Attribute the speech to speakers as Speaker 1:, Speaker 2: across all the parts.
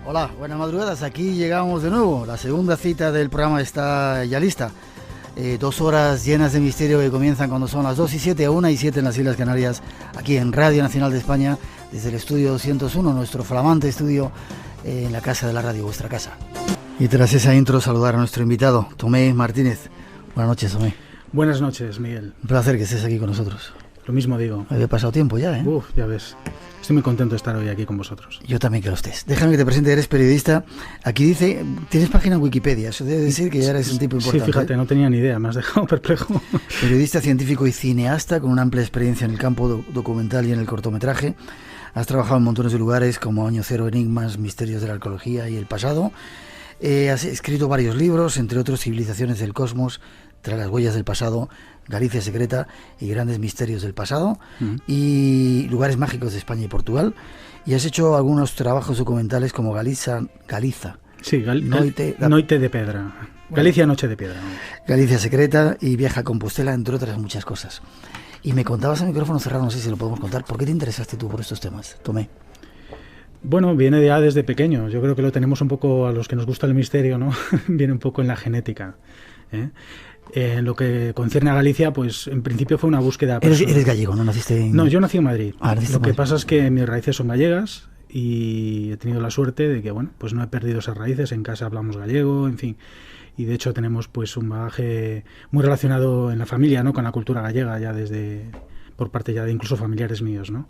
Speaker 1: Hola, buenas madrugadas. Aquí llegamos de nuevo. La segunda cita del programa está ya lista. 2 horas llenas de misterio que comienzan cuando son las 2:07, 1:07 en las Islas Canarias, aquí en Radio Nacional de España, desde el estudio 201, nuestro flamante estudio en la casa de la radio, vuestra casa. Y tras esa intro, saludar a nuestro invitado, Tomé Martínez. Buenas noches, Tomé.
Speaker 2: Buenas noches, Miguel.
Speaker 1: Un placer que estés aquí con nosotros.
Speaker 2: Lo mismo digo.
Speaker 1: Había pasado tiempo ya, ¿eh?
Speaker 2: Ya ves. Estoy muy contento de estar hoy aquí con vosotros.
Speaker 1: Yo también que lo estés. Déjame que te presente, eres periodista. Aquí dice, tienes página en Wikipedia, eso debe decir que ya eres un tipo importante.
Speaker 2: Sí, fíjate, no tenía ni idea, me has dejado perplejo.
Speaker 1: Periodista, científico y cineasta con una amplia experiencia en el campo documental y en el cortometraje. Has trabajado en montones de lugares como Año Cero, Enigmas, Misterios de la Arqueología y el Pasado. Has escrito varios libros, entre otros Civilizaciones del Cosmos, Tras las huellas del pasado, Galicia secreta y Grandes misterios del pasado, y Lugares mágicos de España y Portugal. Y has hecho algunos trabajos documentales como Galiza.
Speaker 2: Sí, Noite de Pedra. Galicia, Noche de Piedra.
Speaker 1: Galicia secreta y Viaja a Compostela, entre otras muchas cosas. Y me contabas a micrófono cerrado, no sé si lo podemos contar, ¿por qué te interesaste tú por estos temas, Tomé?
Speaker 2: Bueno, viene ya desde pequeño. Yo creo que lo tenemos un poco, a los que nos gusta el misterio, ¿no? Viene un poco en la genética, ¿eh? En lo que concierne a Galicia, pues en principio fue una búsqueda personal.
Speaker 1: ¿Eres gallego, no naciste en...?
Speaker 2: No, yo nací en Madrid.
Speaker 1: Lo
Speaker 2: que pasa es que mis raíces son gallegas y he tenido la suerte de que, bueno, pues no he perdido esas raíces. En casa hablamos gallego, en fin. Y de hecho tenemos pues un bagaje muy relacionado en la familia, ¿no? Con la cultura gallega, ya desde... por parte ya de incluso familiares míos, ¿no?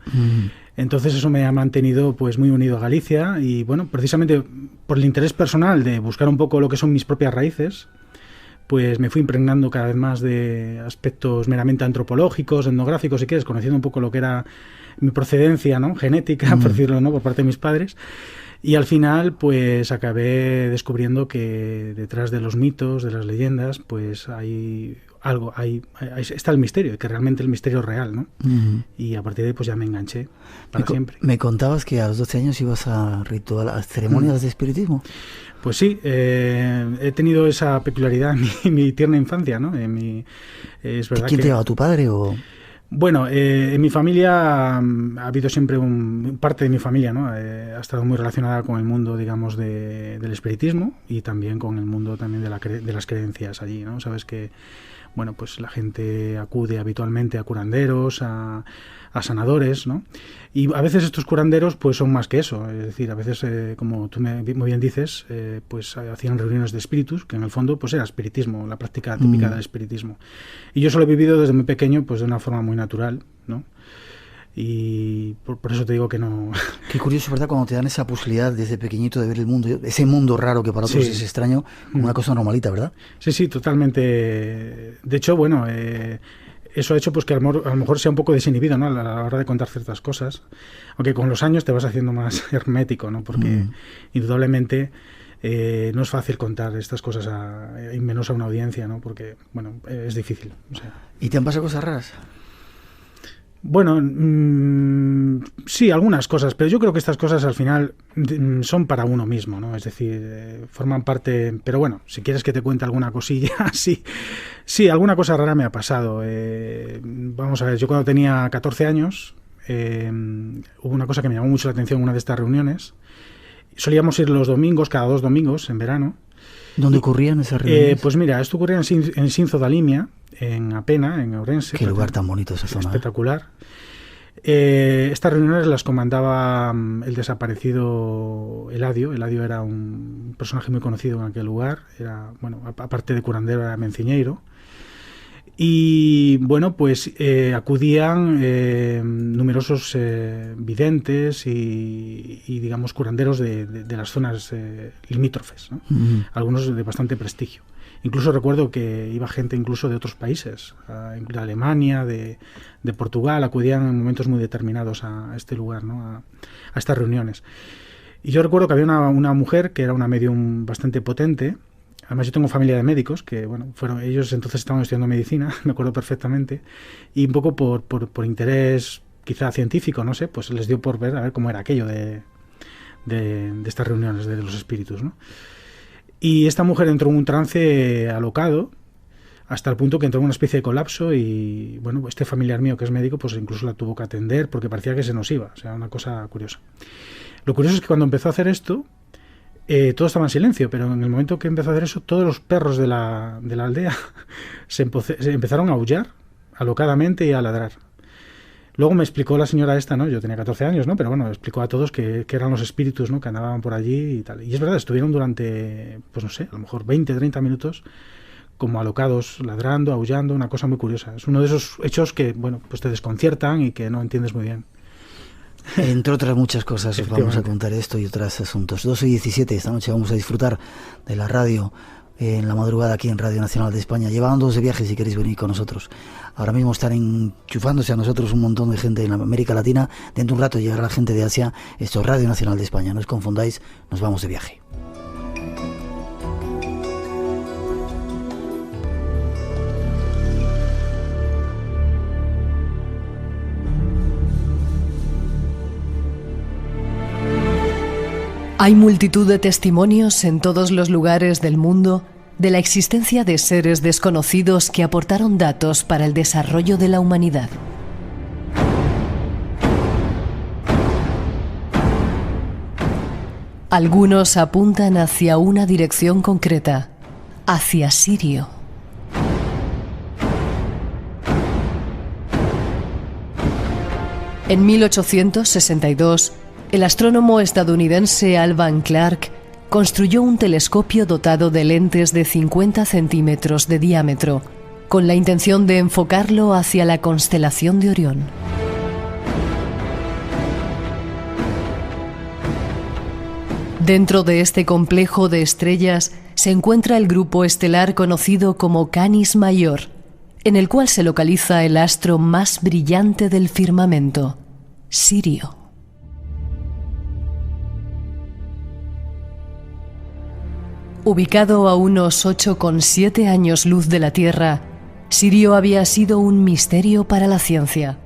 Speaker 2: Entonces eso me ha mantenido pues muy unido a Galicia y, bueno, precisamente por el interés personal de buscar un poco lo que son mis propias raíces, pues me fui impregnando cada vez más de aspectos meramente antropológicos, etnográficos, si quieres, conociendo un poco lo que era mi procedencia, ¿no? Genética, por decirlo, ¿no? Por parte de mis padres. Y al final, pues acabé descubriendo que detrás de los mitos, de las leyendas, pues hay algo, ahí está el misterio, que realmente el misterio es real, ¿no? Y a partir de ahí, pues ya me enganché para siempre.
Speaker 1: Me contabas que a los 12 años ibas a ceremonias de espiritismo.
Speaker 2: Pues sí, he tenido esa peculiaridad en mi tierna infancia, ¿no? Es verdad.
Speaker 1: ¿Quién te llevaba, tu padre o...?
Speaker 2: Bueno, en mi familia ha habido siempre parte de mi familia, ¿no? Ha estado muy relacionada con el mundo, digamos, del espiritismo y también con el mundo también de las creencias allí, ¿no? Sabes que, bueno, pues la gente acude habitualmente a curanderos, a sanadores, ¿no? Y a veces estos curanderos pues son más que eso, es decir, a veces, como tú muy bien dices, pues hacían reuniones de espíritus, que en el fondo pues era espiritismo, la práctica típica del espiritismo. Y yo eso lo he vivido desde muy pequeño, pues de una forma muy natural, ¿no? Y por eso te digo que no...
Speaker 1: Qué curioso, ¿verdad? Cuando te dan esa posibilidad desde pequeñito de ver el mundo, ese mundo raro que para otros es extraño, como una cosa normalita, ¿verdad?
Speaker 2: Sí, totalmente. De hecho, bueno... eso ha hecho pues que a lo mejor sea un poco desinhibido, ¿no? A la hora de contar ciertas cosas, aunque con los años te vas haciendo más hermético, ¿no? Porque indudablemente no es fácil contar estas cosas y menos a una audiencia, ¿no? Porque, bueno, es difícil. O sea.
Speaker 1: ¿Y te han pasado cosas raras?
Speaker 2: Bueno, sí, algunas cosas, pero yo creo que estas cosas al final son para uno mismo, ¿no? Es decir, forman parte... Pero bueno, si quieres que te cuente alguna cosilla, sí, alguna cosa rara me ha pasado. Vamos a ver, yo cuando tenía 14 años hubo una cosa que me llamó mucho la atención en una de estas reuniones. Solíamos ir los domingos, cada 2 domingos, en verano.
Speaker 1: ¿Dónde ocurrían esas reuniones?
Speaker 2: Pues mira, esto ocurría en Sinzo da Limia, en Apena, en Ourense.
Speaker 1: Qué lugar tan bonito esa zona.
Speaker 2: Espectacular. Estas reuniones las comandaba el desaparecido Eladio. Eladio era un personaje muy conocido en aquel lugar. Era, bueno, aparte de curandero, era menciñeiro. Y bueno, pues acudían numerosos videntes y digamos curanderos de las zonas limítrofes, ¿no? Algunos de bastante prestigio. Incluso recuerdo que iba gente incluso de otros países, de Alemania, de Portugal, acudían en momentos muy determinados a este lugar, ¿no? A estas reuniones. Y yo recuerdo que había una mujer que era una medium bastante potente. Además yo tengo familia de médicos que, bueno, ellos entonces estaban estudiando medicina, me acuerdo perfectamente, y un poco por interés quizá científico, no sé, pues les dio por ver a ver cómo era aquello de estas reuniones de los espíritus, ¿no? Y esta mujer entró en un trance alocado hasta el punto que entró en una especie de colapso y, bueno, este familiar mío que es médico pues incluso la tuvo que atender porque parecía que se nos iba, o sea, una cosa curiosa. Lo curioso es que cuando empezó a hacer esto, todo estaba en silencio, pero en el momento que empezó a hacer eso, todos los perros de la aldea se empezaron a aullar alocadamente y a ladrar. Luego me explicó la señora esta, ¿no? Yo tenía 14 años, ¿no? Pero bueno, explicó a todos que eran los espíritus, ¿no? Que andaban por allí y tal. Y es verdad, estuvieron durante, pues no sé, a lo mejor 20, 30 minutos como alocados, ladrando, aullando, una cosa muy curiosa. Es uno de esos hechos que, bueno, pues te desconciertan y que no entiendes muy bien.
Speaker 1: Entre otras muchas cosas os vamos a contar esto y otros asuntos. 2:17, esta noche vamos a disfrutar de la radio en la madrugada aquí en Radio Nacional de España. Llevándoos de viaje si queréis venir con nosotros. Ahora mismo están enchufándose a nosotros un montón de gente en América Latina. Dentro de un rato llegará la gente de Asia. Esto es Radio Nacional de España. No os confundáis, nos vamos de viaje.
Speaker 3: Hay multitud de testimonios en todos los lugares del mundo de la existencia de seres desconocidos que aportaron datos para el desarrollo de la humanidad. Algunos apuntan hacia una dirección concreta, hacia Sirio. En 1862, el astrónomo estadounidense Alvan Clark construyó un telescopio dotado de lentes de 50 centímetros de diámetro, con la intención de enfocarlo hacia la constelación de Orión. Dentro de este complejo de estrellas se encuentra el grupo estelar conocido como Canis Major, en el cual se localiza el astro más brillante del firmamento, Sirio. Ubicado a unos 8,7 años luz de la Tierra, Sirio había sido un misterio para la ciencia.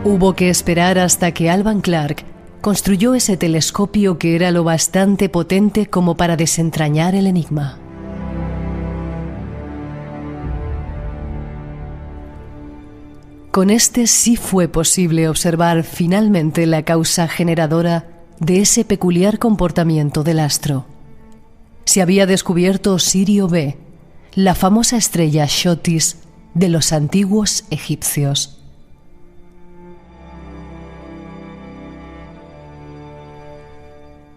Speaker 3: Hubo que esperar hasta que Alvan Clark construyó ese telescopio que era lo bastante potente como para desentrañar el enigma. Con este sí fue posible observar finalmente la causa generadora de ese peculiar comportamiento del astro. Se había descubierto Sirio B, la famosa estrella Xotis de los antiguos egipcios.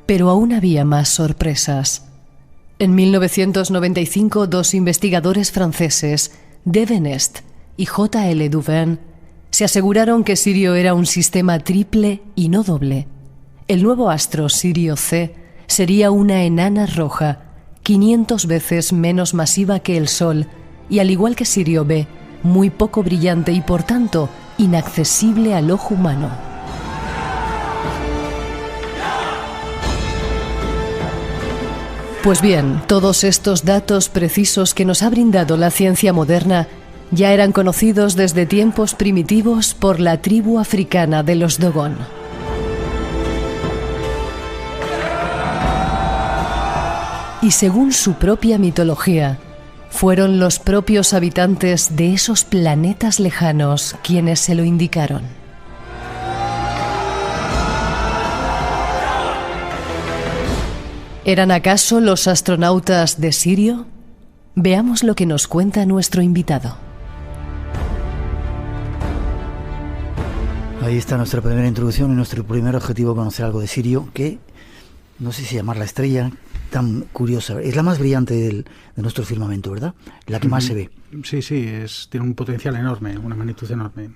Speaker 3: Pero aún había más sorpresas. En 1995, dos investigadores franceses, Devenest y J.L. Duvin, se aseguraron que Sirio era un sistema triple y no doble. El nuevo astro Sirio C sería una enana roja, 500 veces menos masiva que el Sol, y al igual que Sirio B, muy poco brillante y por tanto inaccesible al ojo humano. Pues bien, todos estos datos precisos que nos ha brindado la ciencia moderna ya eran conocidos desde tiempos primitivos por la tribu africana de los Dogon. Y según su propia mitología, fueron los propios habitantes de esos planetas lejanos quienes se lo indicaron. ¿Eran acaso los astronautas de Sirio? Veamos lo que nos cuenta nuestro invitado.
Speaker 1: Ahí está nuestra primera introducción y nuestro primer objetivo, conocer algo de Sirio, que no sé si llamarla estrella tan curiosa. Es la más brillante de nuestro firmamento, ¿verdad? La que más se ve.
Speaker 2: Sí, tiene un potencial enorme, una magnitud enorme.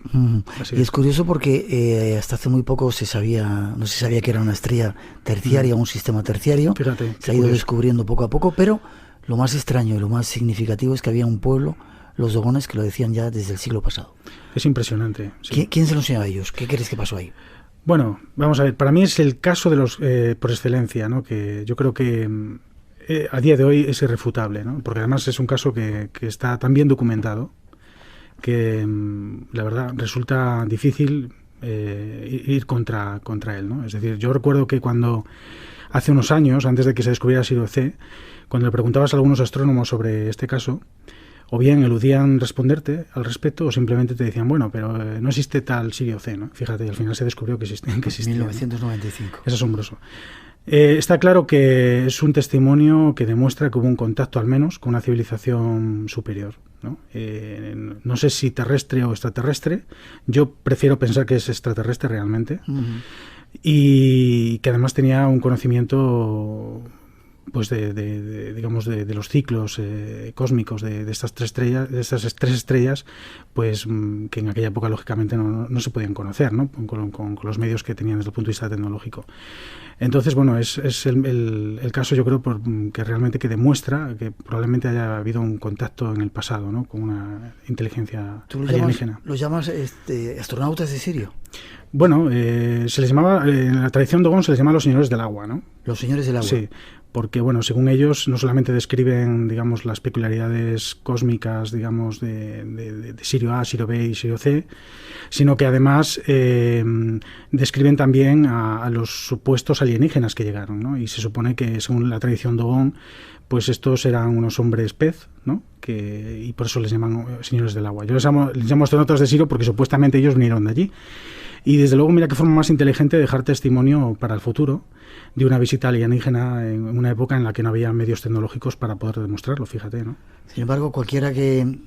Speaker 1: Y es curioso porque hasta hace muy poco no se sabía que era una estrella terciaria, un sistema terciario.
Speaker 2: Fíjate,
Speaker 1: se ha ido descubriendo poco a poco, pero lo más extraño y lo más significativo es que había un pueblo, los dogones, que lo decían ya desde el siglo pasado.
Speaker 2: Es impresionante. Sí.
Speaker 1: ¿Quién se lo enseñó a ellos? ¿Qué crees que pasó ahí?
Speaker 2: Bueno, vamos a ver, para mí es el caso de los por excelencia, ¿no? Que yo creo que a día de hoy es irrefutable, ¿no? Porque además es un caso que está tan bien documentado que la verdad resulta difícil ir contra él, ¿no? Es decir, yo recuerdo que cuando hace unos años, antes de que se descubriera Sirio C, cuando le preguntabas a algunos astrónomos sobre este caso, o bien eludían responderte al respecto, o simplemente te decían, bueno, pero no existe tal Sirio C, ¿no? Fíjate, al final se descubrió que existía.
Speaker 1: 1995.
Speaker 2: Es asombroso. Está claro que es un testimonio que demuestra que hubo un contacto, al menos, con una civilización superior, ¿no? No sé si terrestre o extraterrestre. Yo prefiero pensar que es extraterrestre realmente. Y que además tenía un conocimiento pues digamos de los ciclos cósmicos de estas tres estrellas, pues que en aquella época lógicamente no se podían conocer, ¿no? Con los medios que tenían desde el punto de vista tecnológico. Entonces, bueno, es el caso, yo creo, que realmente que demuestra que probablemente haya habido un contacto en el pasado, ¿no? Con una inteligencia alienígena.
Speaker 1: ¿Los llamas astronautas de Sirio?
Speaker 2: Bueno, se les llamaba, en la tradición Dogon se les llama los señores del agua, ¿no?
Speaker 1: Los señores del agua.
Speaker 2: Sí, porque, bueno, según ellos, no solamente describen, digamos, las peculiaridades cósmicas, digamos, de Sirio A, Sirio B y Sirio C, sino que además describen también a los supuestos alienígenas que llegaron, ¿no? Y se supone que, según la tradición Dogon, pues estos eran unos hombres pez, ¿no? Y por eso les llaman señores del agua. Yo les llamo astronautas de Sirio porque supuestamente ellos vinieron de allí. Y desde luego, mira qué forma más inteligente de dejar testimonio para el futuro de una visita alienígena en una época en la que no había medios tecnológicos para poder demostrarlo, fíjate, ¿no?
Speaker 1: Sin embargo, cualquiera que,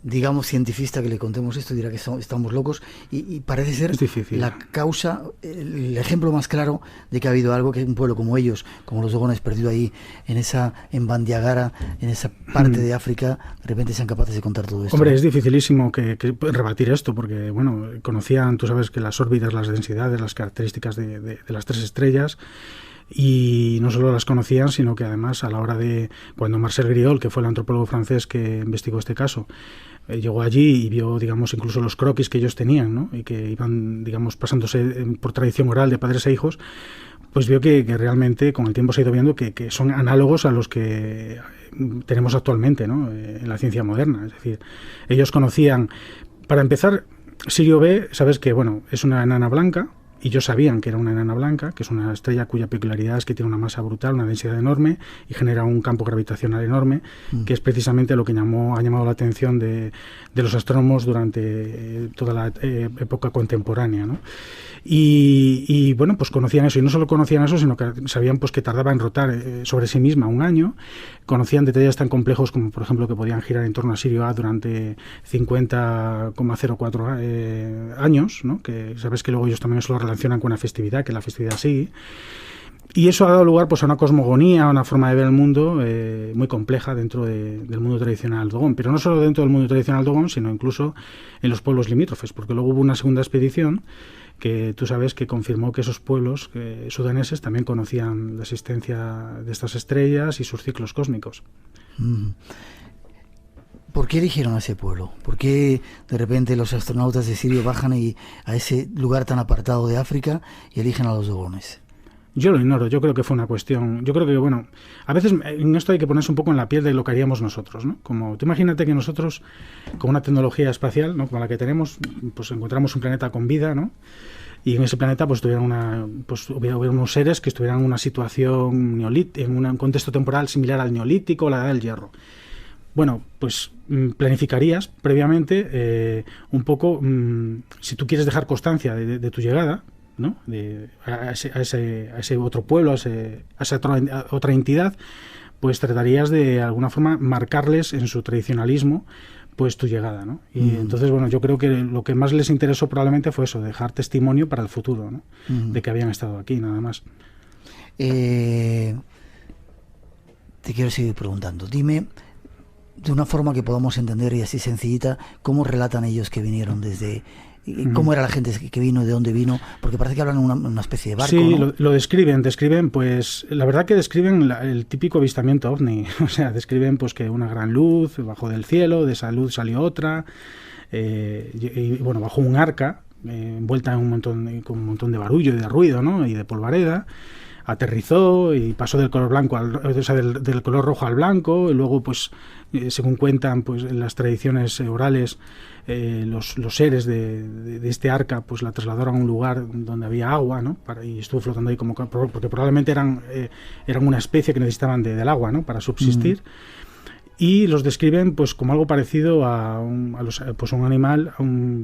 Speaker 1: digamos, cientifista que le contemos esto dirá que estamos locos y parece ser la causa, el ejemplo más claro de que ha habido algo, que un pueblo como ellos, como los dogones perdido ahí en Bandiagara, en esa parte de África, de repente sean capaces de contar todo esto.
Speaker 2: Hombre, es dificilísimo que rebatir esto, porque, bueno, conocían, tú sabes, que las órbitas, las densidades, las características de las tres estrellas, y no solo las conocían, sino que además a la hora de, cuando Marcel Griol, que fue el antropólogo francés que investigó este caso, llegó allí y vio, digamos, incluso los croquis que ellos tenían, ¿no? Y que iban, digamos, pasándose por tradición oral de padres a hijos, pues vio que realmente con el tiempo se ha ido viendo que son análogos a los que tenemos actualmente, ¿no? En la ciencia moderna. Es decir, ellos conocían, para empezar, Sirio B, sabes que, bueno, es una enana blanca, y ellos sabían que era una enana blanca, que es una estrella cuya peculiaridad es que tiene una masa brutal, una densidad enorme y genera un campo gravitacional enorme, que es precisamente lo que ha llamado la atención de los astrónomos durante toda la época contemporánea, ¿no? Y bueno, pues conocían eso, y no solo conocían eso, sino que sabían pues que tardaba en rotar sobre sí misma un año. Conocían detalles tan complejos como, por ejemplo, que podían girar en torno a Sirio A durante 50,04 años, ¿no? Que sabes que luego ellos también eso lo relacionan con una festividad, que es la festividad Sigi. Y eso ha dado lugar pues a una cosmogonía, a una forma de ver el mundo muy compleja dentro del mundo tradicional Dogon, pero no solo dentro del mundo tradicional Dogon, sino incluso en los pueblos limítrofes, porque luego hubo una segunda expedición que tú sabes que confirmó que esos pueblos sudaneses también conocían la existencia de estas estrellas y sus ciclos cósmicos.
Speaker 1: ¿Por qué eligieron a ese pueblo? ¿Por qué de repente los astronautas de Sirio bajan a ese lugar tan apartado de África y eligen a los dogones?
Speaker 2: Yo lo ignoro, yo creo que fue una cuestión, yo creo que, bueno, a veces en esto hay que ponerse un poco en la piel de lo que haríamos nosotros, ¿no? Como, tú imagínate que nosotros, con una tecnología espacial, ¿no?, como la que tenemos, pues encontramos un planeta con vida, ¿no? Y en ese planeta pues hubiera unos seres que estuvieran en una situación neolítica, en un contexto temporal similar al neolítico o la edad del hierro. Bueno, pues planificarías previamente un poco, si tú quieres dejar constancia de tu llegada, ¿no?, a ese otro pueblo, a esa otra entidad, pues tratarías de alguna forma marcarles en su tradicionalismo pues tu llegada, ¿no? Y entonces, bueno, yo creo que lo que más les interesó probablemente fue eso, dejar testimonio para el futuro, ¿no? De que habían estado aquí, nada más.
Speaker 1: Te quiero seguir preguntando. Dime, de una forma que podamos entender y así sencillita, ¿cómo relatan ellos que vinieron desde... ¿Cómo era la gente que vino, de dónde vino? Porque parece que hablan una especie de barco,
Speaker 2: sí,
Speaker 1: ¿no?
Speaker 2: lo describen, pues la verdad que describen el típico avistamiento ovni, o sea, describen pues que una gran luz bajó del cielo, de esa luz salió otra, y bueno, bajó un arca envuelta en con un montón de barullo y de ruido, ¿no?, y de polvareda, aterrizó y pasó del color blanco del color rojo al blanco, y luego pues según cuentan pues en las tradiciones orales, los seres de este arca pues la trasladaron a un lugar donde había agua, ¿no?, y estuvo flotando ahí porque probablemente eran una especie que necesitaban del agua, ¿no?, para subsistir. y los describen pues como algo parecido a un animal,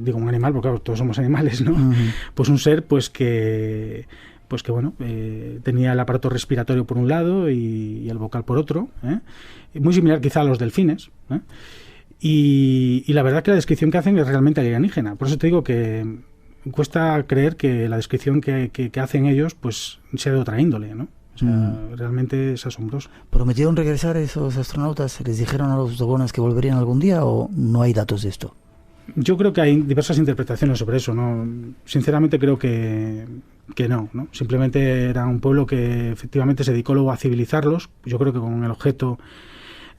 Speaker 2: digo un animal porque claro, todos somos animales, ¿no? Uh-huh. Pues un ser pues que bueno, tenía el aparato respiratorio por un lado y el vocal por otro, muy similar quizá a los delfines, y la verdad que la descripción que hacen es realmente alienígena. Por eso te digo que cuesta creer que la descripción que hacen ellos pues sea de otra índole, ¿no? O sea, realmente es asombroso.
Speaker 1: ¿Prometieron regresar esos astronautas? ¿Les dijeron a los dogones que volverían algún día o no hay datos de esto?
Speaker 2: Yo creo que hay diversas interpretaciones sobre eso, ¿no? Sinceramente creo que no. Simplemente era un pueblo que efectivamente se dedicó luego a civilizarlos, yo creo que con el objeto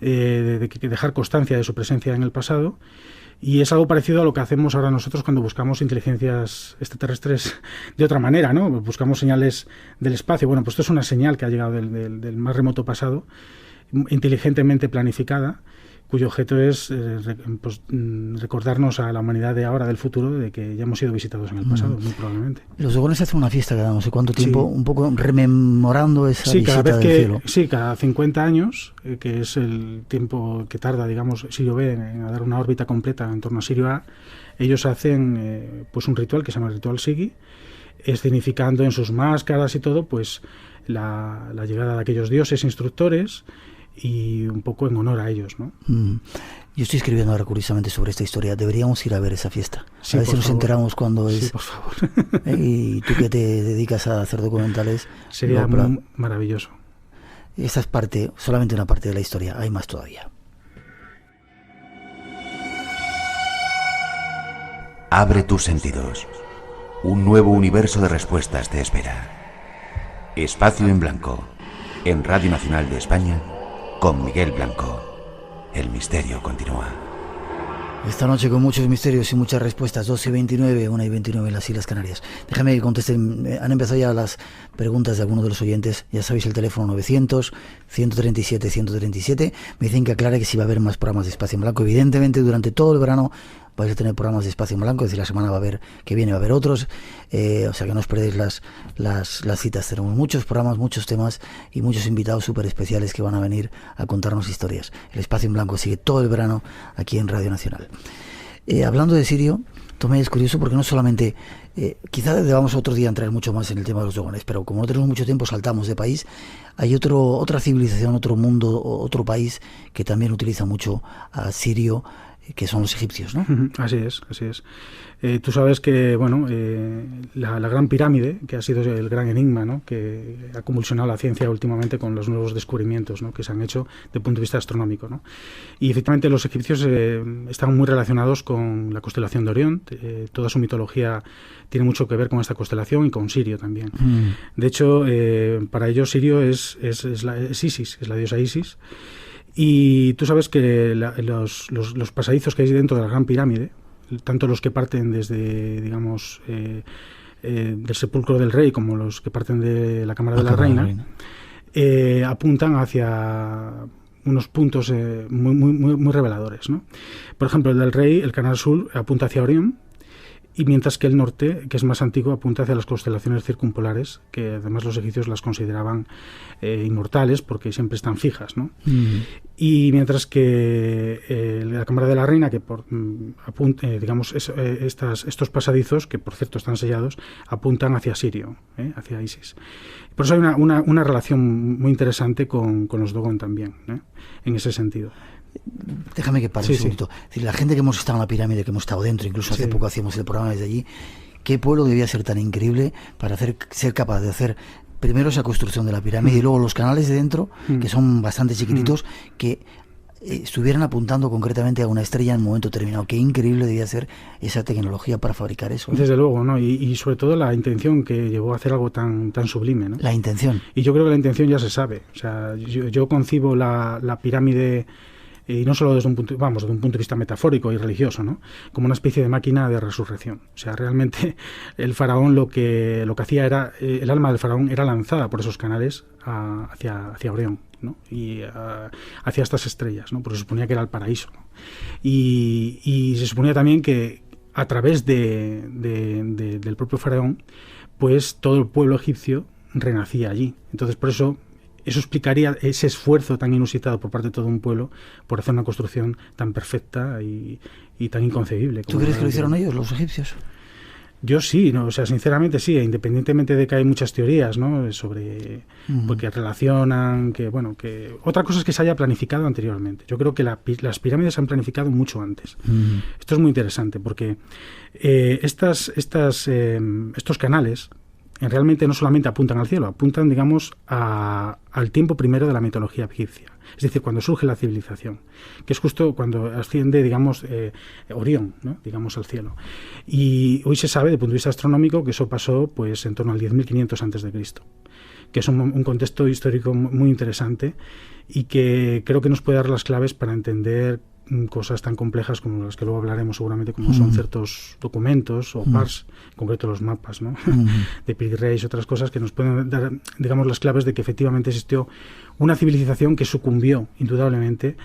Speaker 2: de dejar constancia de su presencia en el pasado, y es algo parecido a lo que hacemos ahora nosotros cuando buscamos inteligencias extraterrestres de otra manera, ¿no? Buscamos señales del espacio. Bueno, pues esto es una señal que ha llegado del más remoto pasado, inteligentemente planificada, cuyo objeto es recordarnos a la humanidad de ahora, del futuro, de que ya hemos sido visitados en el pasado, muy probablemente.
Speaker 1: Los dogones hacen una fiesta cada no sé cuánto tiempo, sí, un poco rememorando esa visita del cielo.
Speaker 2: Sí, cada 50 años, que es el tiempo que tarda, digamos, Sirio B en dar una órbita completa en torno a Sirio A, ellos hacen pues un ritual que se llama el ritual Sigi, escenificando en sus máscaras y todo, pues la llegada de aquellos dioses instructores, y un poco en honor a ellos, ¿no?
Speaker 1: Yo estoy escribiendo ahora curiosamente sobre esta historia. Deberíamos ir a ver esa fiesta.
Speaker 2: Sí,
Speaker 1: a ver si nos enteramos cuando es.
Speaker 2: Sí, por favor.
Speaker 1: Y tú que te dedicas a hacer documentales.
Speaker 2: Sería maravilloso.
Speaker 1: Esa es solamente una parte de la historia. Hay más todavía.
Speaker 4: Abre tus sentidos. Un nuevo universo de respuestas te espera. Espacio en Blanco. En Radio Nacional de España. Con Miguel Blanco. El misterio continúa.
Speaker 1: Esta noche con muchos misterios y muchas respuestas. 2:29, 1:29 en las Islas Canarias. Déjame que contesten. Han empezado ya las preguntas de algunos de los oyentes. Ya sabéis el teléfono 900-137-137. Me dicen que aclare que si va a haber más programas de Espacio en Blanco. Evidentemente durante todo el verano vais a tener programas de Espacio en Blanco, es decir, la semana que viene va a haber otros, o sea que no os perdéis las citas. Tenemos muchos programas, muchos temas y muchos invitados súper especiales que van a venir a contarnos historias. El Espacio en Blanco sigue todo el verano aquí en Radio Nacional. Hablando de Sirio, Tomé, es curioso porque no solamente, quizá debamos otro día entrar mucho más en el tema de los dogones, pero como no tenemos mucho tiempo saltamos de país. Hay otra civilización, otro mundo, otro país que también utiliza mucho a Sirio, que son los egipcios, ¿no?
Speaker 2: Así es. Tú sabes que, bueno, la Gran Pirámide, que ha sido el gran enigma, ¿no?, que ha convulsionado la ciencia últimamente con los nuevos descubrimientos, ¿no?, que se han hecho desde el punto de vista astronómico, ¿no? Y efectivamente los egipcios están muy relacionados con la constelación de Orión. Toda su mitología tiene mucho que ver con esta constelación y con Sirio también. De hecho, para ellos Sirio es Isis, es la diosa Isis. Y tú sabes que los pasadizos que hay dentro de la Gran Pirámide, tanto los que parten desde, digamos, del sepulcro del rey como los que parten de la cámara de la reina, apuntan hacia unos puntos muy reveladores, ¿no? Por ejemplo, el del rey, el canal sur, apunta hacia Orión, y mientras que el norte, que es más antiguo, apunta hacia las constelaciones circumpolares, que además los egipcios las consideraban inmortales porque siempre están fijas, ¿no? Y mientras que la cámara de la reina, que digamos estos pasadizos, que por cierto están sellados, apuntan hacia Sirio, hacia Isis. Por eso hay una relación muy interesante con los Dogon también, en ese sentido.
Speaker 1: Déjame que pare un segundito. Es decir, la gente que hemos estado en la pirámide, que hemos estado dentro, incluso hace poco hacíamos el programa desde allí, ¿qué pueblo debía ser tan increíble para ser capaz de hacer primero esa construcción de la pirámide y luego los canales de dentro, que son bastante chiquititos, que estuvieran apuntando concretamente a una estrella en un momento determinado? Qué increíble debía ser esa tecnología para fabricar eso, ¿no?
Speaker 2: Desde luego, ¿no? Y sobre todo la intención que llevó a hacer algo tan sublime, ¿no?
Speaker 1: La intención.
Speaker 2: Y yo creo que la intención ya se sabe. O sea, yo concibo la pirámide, y no solo desde un punto de vista metafórico y religioso, ¿no?, como una especie de máquina de resurrección. O sea, realmente el faraón lo que hacía era, el alma del faraón era lanzada por esos canales hacia Orión, ¿no?, y hacia estas estrellas, ¿no?, porque se suponía que era el paraíso, ¿no? Y se suponía también que a través del propio faraón, pues todo el pueblo egipcio renacía allí. Entonces, por eso eso explicaría ese esfuerzo tan inusitado por parte de todo un pueblo por hacer una construcción tan perfecta y tan inconcebible.
Speaker 1: ¿Tú crees que lo hicieron ellos, los egipcios?
Speaker 2: Yo sí, ¿no? O sea, sinceramente sí, independientemente de que hay muchas teorías, ¿no? Sobre porque relacionan, que otra cosa es que se haya planificado anteriormente. Yo creo que las pirámides se han planificado mucho antes. Esto es muy interesante porque estos canales realmente no solamente apuntan al cielo, apuntan, digamos, al tiempo primero de la mitología egipcia. Es decir, cuando surge la civilización, que es justo cuando asciende, digamos, Orión, ¿no? Digamos, al cielo. Y hoy se sabe, desde el punto de vista astronómico, que eso pasó pues en torno al 10.500 a.C., que es un contexto histórico muy interesante y que creo que nos puede dar las claves para entender cosas tan complejas como las que luego hablaremos seguramente, como son ciertos documentos o PARS, en concreto los mapas, ¿no? De Piri Reis y otras cosas que nos pueden dar, digamos, las claves de que efectivamente existió una civilización que sucumbió indudablemente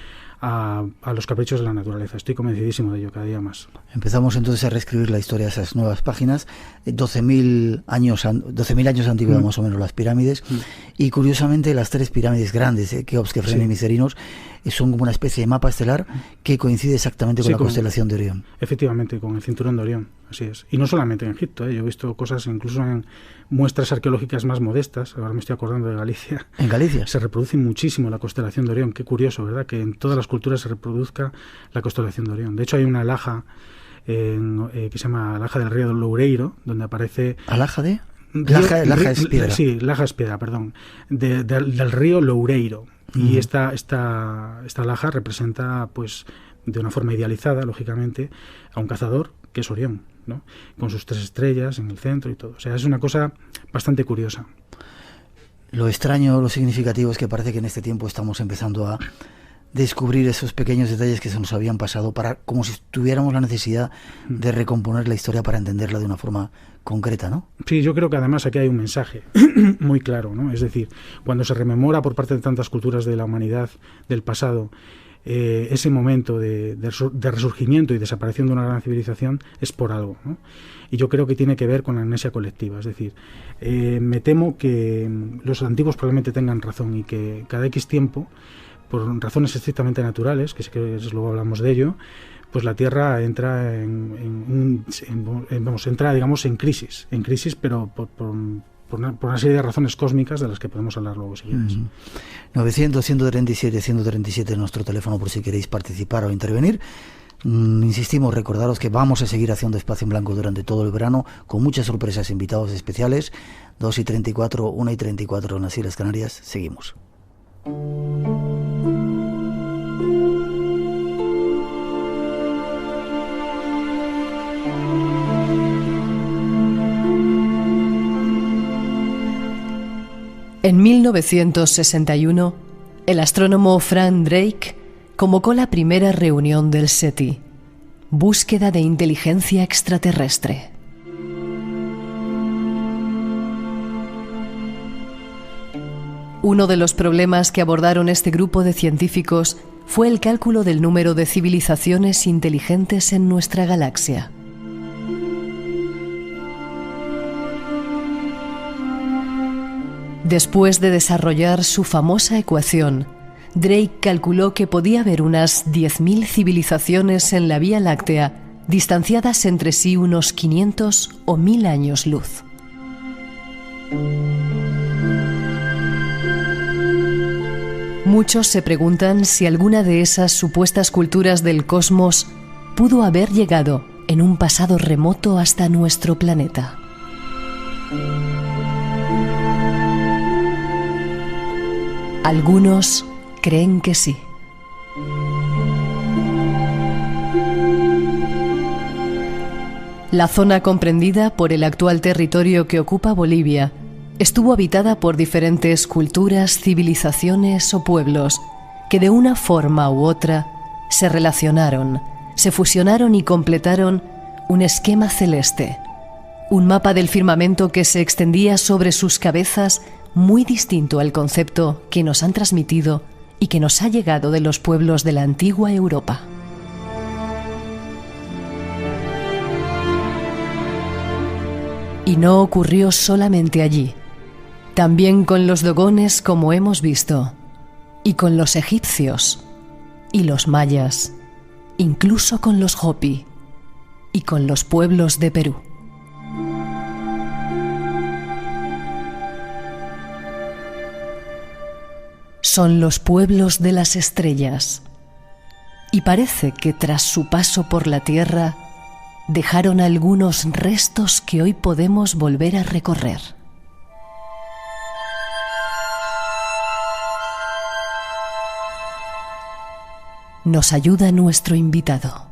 Speaker 2: a los caprichos de la naturaleza. Estoy convencidísimo de ello cada día más.
Speaker 1: Empezamos entonces a reescribir la historia de esas nuevas páginas. 12.000 años antigüedad más o menos las pirámides, y curiosamente las 3 pirámides grandes, Keops, Kefren y Micerinos, son como una especie de mapa estelar que coincide exactamente con la constelación de Orión.
Speaker 2: Efectivamente, con el cinturón de Orión, así es. Y no solamente en Egipto, yo he visto cosas incluso en muestras arqueológicas más modestas. Ahora me estoy acordando de Galicia.
Speaker 1: ¿En Galicia?
Speaker 2: Se reproduce muchísimo la constelación de Orión. Qué curioso, ¿verdad? Que en todas las culturas se reproduzca la constelación de Orión. De hecho, hay una alhaja que se llama Alhaja del río Loureiro, donde aparece...
Speaker 1: ¿Alhaja de...? Laja es piedra.
Speaker 2: Sí, Laja es piedra, perdón. Del río Loureiro. Y esta alhaja representa, pues, de una forma idealizada, lógicamente, a un cazador, que es Orión, ¿no? Con sus 3 estrellas en el centro y todo. O sea, es una cosa bastante curiosa.
Speaker 1: Lo extraño, lo significativo es que parece que en este tiempo estamos empezando a descubrir esos pequeños detalles que se nos habían pasado, como si tuviéramos la necesidad de recomponer la historia para entenderla de una forma concreta, ¿no?
Speaker 2: Sí, yo creo que además aquí hay un mensaje muy claro, ¿no? Es decir, cuando se rememora por parte de tantas culturas de la humanidad del pasado ese momento de resurgimiento y desaparición de una gran civilización, es por algo, ¿no? Y yo creo que tiene que ver con la amnesia colectiva. Es decir, me temo que los antiguos probablemente tengan razón y que cada X tiempo, por razones estrictamente naturales, que luego hablamos de ello, pues la Tierra entra digamos en crisis, pero por una serie de razones cósmicas de las que podemos hablar luego si quieres.
Speaker 1: 900-137-137 es nuestro teléfono por si queréis participar o intervenir. Insistimos, recordaros que vamos a seguir haciendo Espacio en Blanco durante todo el verano, con muchas sorpresas, invitados especiales. 2:34, 1:34 en las Islas Canarias. Seguimos.
Speaker 3: En 1961, el astrónomo Frank Drake convocó la primera reunión del SETI, Búsqueda de Inteligencia Extraterrestre. Uno de los problemas que abordaron este grupo de científicos fue el cálculo del número de civilizaciones inteligentes en nuestra galaxia. Después de desarrollar su famosa ecuación, Drake calculó que podía haber unas 10.000 civilizaciones en la Vía Láctea, distanciadas entre sí unos 500 o 1.000 años luz. Muchos se preguntan si alguna de esas supuestas culturas del cosmos pudo haber llegado en un pasado remoto hasta nuestro planeta. Algunos creen que sí. La zona comprendida por el actual territorio que ocupa Bolivia estuvo habitada por diferentes culturas, civilizaciones o pueblos que de una forma u otra se relacionaron, se fusionaron y completaron un esquema celeste, un mapa del firmamento que se extendía sobre sus cabezas, muy distinto al concepto que nos han transmitido y que nos ha llegado de los pueblos de la antigua Europa. Y no ocurrió solamente allí. también con los dogones, como hemos visto, y con los egipcios, y los mayas, incluso con los Hopi, y con los pueblos de Perú. Son los pueblos de las estrellas, y parece que tras su paso por la Tierra dejaron algunos restos que hoy podemos volver a recorrer. Nos ayuda nuestro invitado.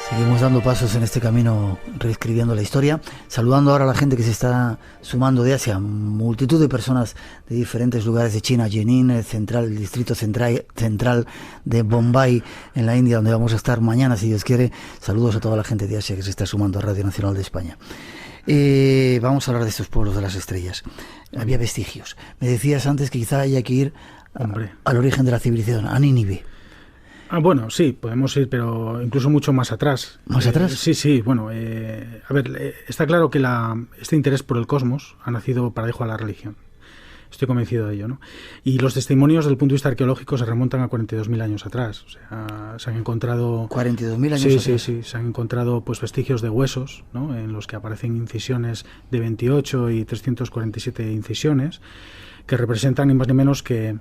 Speaker 1: Seguimos dando pasos en este camino, reescribiendo la historia, saludando ahora a la gente que se está sumando de Asia, multitud de personas de diferentes lugares de China, Jenin, el distrito central de Bombay, en la India, donde vamos a estar mañana, si Dios quiere. Saludos a toda la gente de Asia que se está sumando a Radio Nacional de España. Vamos a hablar de estos pueblos de las estrellas. Había vestigios. Me decías antes que quizá haya que ir al origen de la civilización, a Nínive.
Speaker 2: Bueno, sí, podemos ir, pero incluso mucho más atrás.
Speaker 1: ¿Más atrás?
Speaker 2: Sí, bueno, a ver, está claro que este interés por el cosmos ha nacido paradejo a la religión. Estoy convencido de ello, ¿no? Y los testimonios desde el punto de vista arqueológico se remontan a 42.000 años atrás. O sea, se han encontrado...
Speaker 1: 42.000 años atrás.
Speaker 2: Sí, se han encontrado pues vestigios de huesos, ¿no? En los que aparecen incisiones de 28 y 347 incisiones, que representan ni más ni menos que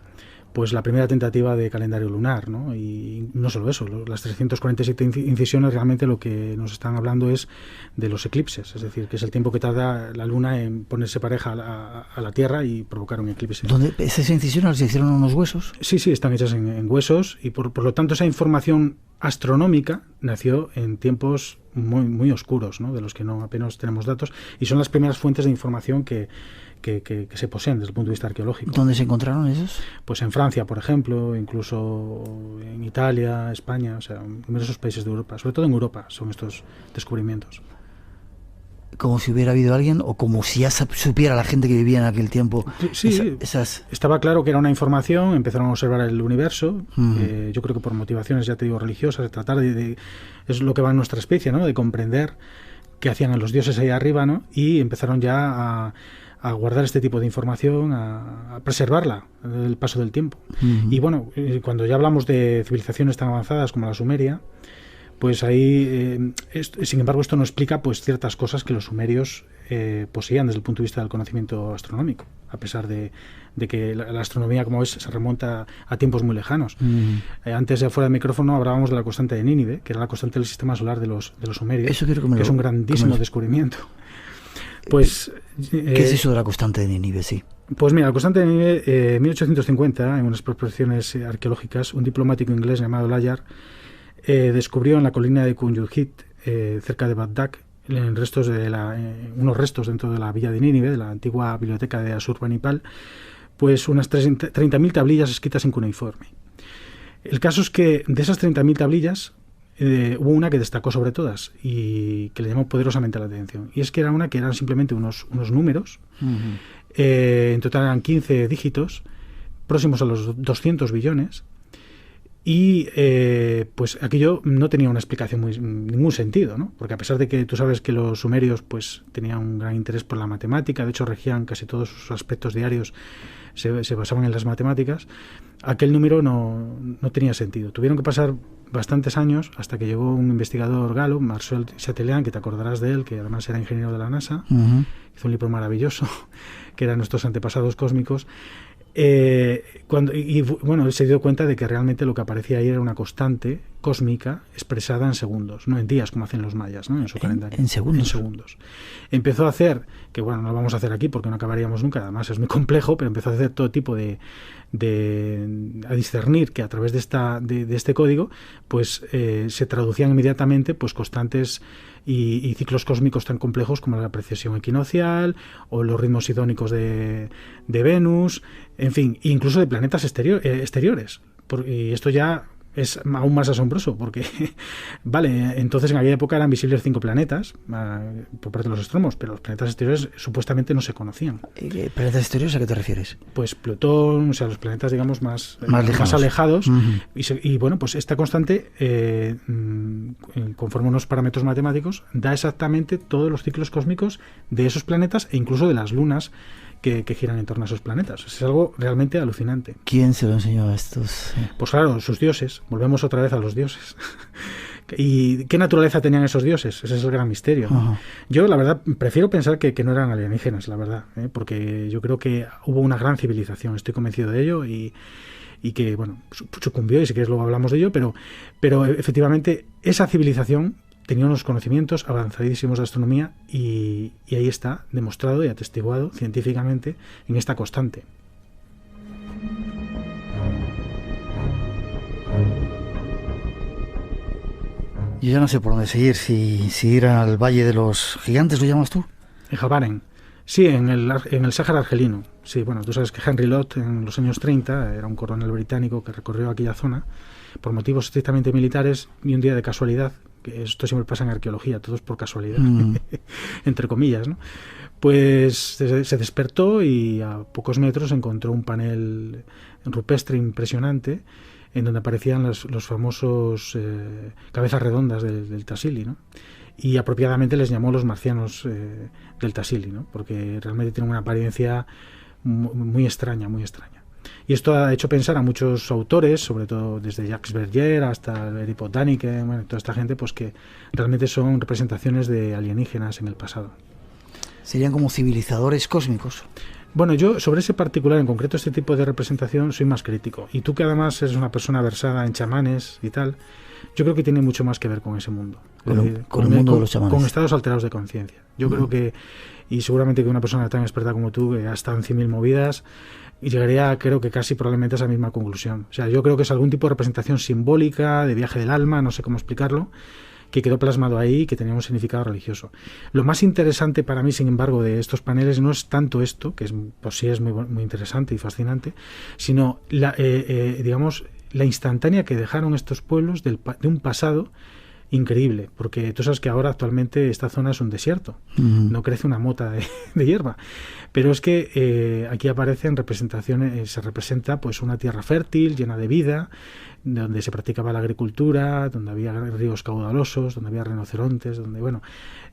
Speaker 2: pues la primera tentativa de calendario lunar, ¿no? Y no solo eso, las 347 incisiones realmente lo que nos están hablando es de los eclipses, es decir, que es el tiempo que tarda la luna en ponerse pareja a la Tierra y provocar un eclipse.
Speaker 1: ¿Dónde esas incisiones se hicieron unos huesos?
Speaker 2: Sí, están hechas en huesos y por lo tanto esa información astronómica nació en tiempos muy, muy oscuros, ¿no? De los que no apenas tenemos datos, y son las primeras fuentes de información que se poseen desde el punto de vista arqueológico.
Speaker 1: ¿Dónde se encontraron esos?
Speaker 2: Pues en Francia, por ejemplo, incluso en Italia, España, o sea, en numerosos países de Europa. Sobre todo en Europa son estos descubrimientos.
Speaker 1: Como si hubiera habido alguien, o como si ya supiera la gente que vivía en aquel tiempo.
Speaker 2: Sí, estaba claro que era una información, empezaron a observar el universo, yo creo que por motivaciones, ya te digo, religiosas, de tratar es lo que va en nuestra especie, ¿no? De comprender qué hacían los dioses ahí arriba, ¿no? Y empezaron ya a guardar este tipo de información, a preservarla el paso del tiempo. Y bueno, cuando ya hablamos de civilizaciones tan avanzadas como la Sumeria, pues ahí, sin embargo, esto no explica pues ciertas cosas que los sumerios poseían desde el punto de vista del conocimiento astronómico, a pesar de que la astronomía, como ves, se remonta a tiempos muy lejanos. Antes, fuera del micrófono, hablábamos de la constante de Nínive, que era la constante del sistema solar de los sumerios,
Speaker 1: eso quiero
Speaker 2: que es un grandísimo descubrimiento. Pues,
Speaker 1: ¿qué es eso de la constante de Nínive? Sí.
Speaker 2: Pues mira, la constante de Nínive, en 1850, en unas prospecciones arqueológicas, un diplomático inglés llamado Layard descubrió en la colina de Kunjut, cerca de Bagdad, unos restos dentro de la villa de Nínive, de la antigua biblioteca de Asurbanipal, pues unas 30.000 tablillas escritas en cuneiforme. El caso es que de esas 30.000 tablillas hubo una que destacó sobre todas y que le llamó poderosamente la atención. Y es que era una que eran simplemente unos números, en total eran 15 dígitos, próximos a los 200 billones, y pues aquello no tenía una explicación ningún sentido, ¿no? Porque a pesar de que tú sabes que los sumerios pues tenían un gran interés por la matemática, de hecho regían casi todos sus aspectos diarios, se basaban en las matemáticas, aquel número no tenía sentido. Tuvieron que pasar bastantes años hasta que llegó un investigador galo, Marcel Chatelain, que te acordarás de él, que además era ingeniero de la NASA, hizo un libro maravilloso, que eran nuestros antepasados cósmicos. Bueno, él se dio cuenta de que realmente lo que aparecía ahí era una constante cósmica expresada en segundos, no en días como hacen los mayas, ¿no? En su calendario.
Speaker 1: En segundos.
Speaker 2: En segundos. Empezó a hacer, que bueno, no lo vamos a hacer aquí porque no acabaríamos nunca, además es muy complejo, pero empezó a hacer todo tipo a discernir que a través de este código pues se traducían inmediatamente pues constantes y ciclos cósmicos tan complejos como la precesión equinoccial o los ritmos idónicos de Venus, en fin, incluso de planetas exteriores. Y esto ya es aún más asombroso porque, vale, entonces en aquella época eran visibles 5 planetas por parte de los astrónomos, pero los planetas exteriores supuestamente no se conocían.
Speaker 1: ¿Planetas exteriores a qué te refieres?
Speaker 2: Pues Plutón, o sea, los planetas, digamos, más alejados. Y bueno, pues esta constante, conforme unos parámetros matemáticos, da exactamente todos los ciclos cósmicos de esos planetas e incluso de las lunas que giran en torno a esos planetas. Es algo realmente alucinante.
Speaker 1: ¿Quién se lo enseñó a estos?
Speaker 2: Pues claro, sus dioses. Volvemos otra vez a los dioses. ¿Y qué naturaleza tenían esos dioses? Ese es el gran misterio.
Speaker 1: Ajá.
Speaker 2: Yo, la verdad, prefiero pensar que no eran alienígenas, la verdad, porque yo creo que hubo una gran civilización, estoy convencido de ello, y que, bueno, sucumbió, y si quieres luego hablamos de ello, pero efectivamente esa civilización tenía unos conocimientos avanzadísimos de astronomía y ahí está demostrado y atestiguado científicamente en esta constante.
Speaker 1: Yo ya no sé por dónde seguir, si ir al Valle de los Gigantes, ¿lo llamas tú?
Speaker 2: En Jabaren. Sí, en el Sáhara argelino. Sí, bueno, tú sabes que Henry Lott en los años 30 era un coronel británico que recorrió aquella zona por motivos estrictamente militares y un día de casualidad, que esto siempre pasa en arqueología, todo es por casualidad, entre comillas, ¿no? Pues se despertó y a pocos metros encontró un panel rupestre impresionante en donde aparecían los famosos cabezas redondas del Tassili, ¿no? Y apropiadamente les llamó los marcianos del Tassili, ¿no? Porque realmente tienen una apariencia muy extraña, muy extraña. Y esto ha hecho pensar a muchos autores, sobre todo desde Jacques Verrier hasta Eric Däniken, bueno, toda esta gente, pues que realmente son representaciones de alienígenas en el pasado.
Speaker 1: ¿Serían como civilizadores cósmicos?
Speaker 2: Bueno, yo sobre ese particular, en concreto este tipo de representación, soy más crítico. Y tú que además eres una persona versada en chamanes y tal, yo creo que tiene mucho más que ver con ese mundo.
Speaker 1: Con el mundo de los chamanes.
Speaker 2: Con estados alterados de conciencia. Yo creo que, y seguramente que una persona tan experta como tú, que ha estado en 100.000 movidas, y llegaría, creo que casi probablemente a esa misma conclusión. O sea, yo creo que es algún tipo de representación simbólica, de viaje del alma, no sé cómo explicarlo, que quedó plasmado ahí y que tenía un significado religioso. Lo más interesante para mí, sin embargo, de estos paneles no es tanto esto, que es, pues sí es muy interesante y fascinante, sino digamos, la instantánea que dejaron estos pueblos de un pasado increíble, porque tú sabes que ahora actualmente esta zona es un desierto, no crece una mota de hierba, pero es que aquí aparecen representaciones, se representa pues una tierra fértil, llena de vida, donde se practicaba la agricultura, donde había ríos caudalosos, donde había rinocerontes, donde, bueno,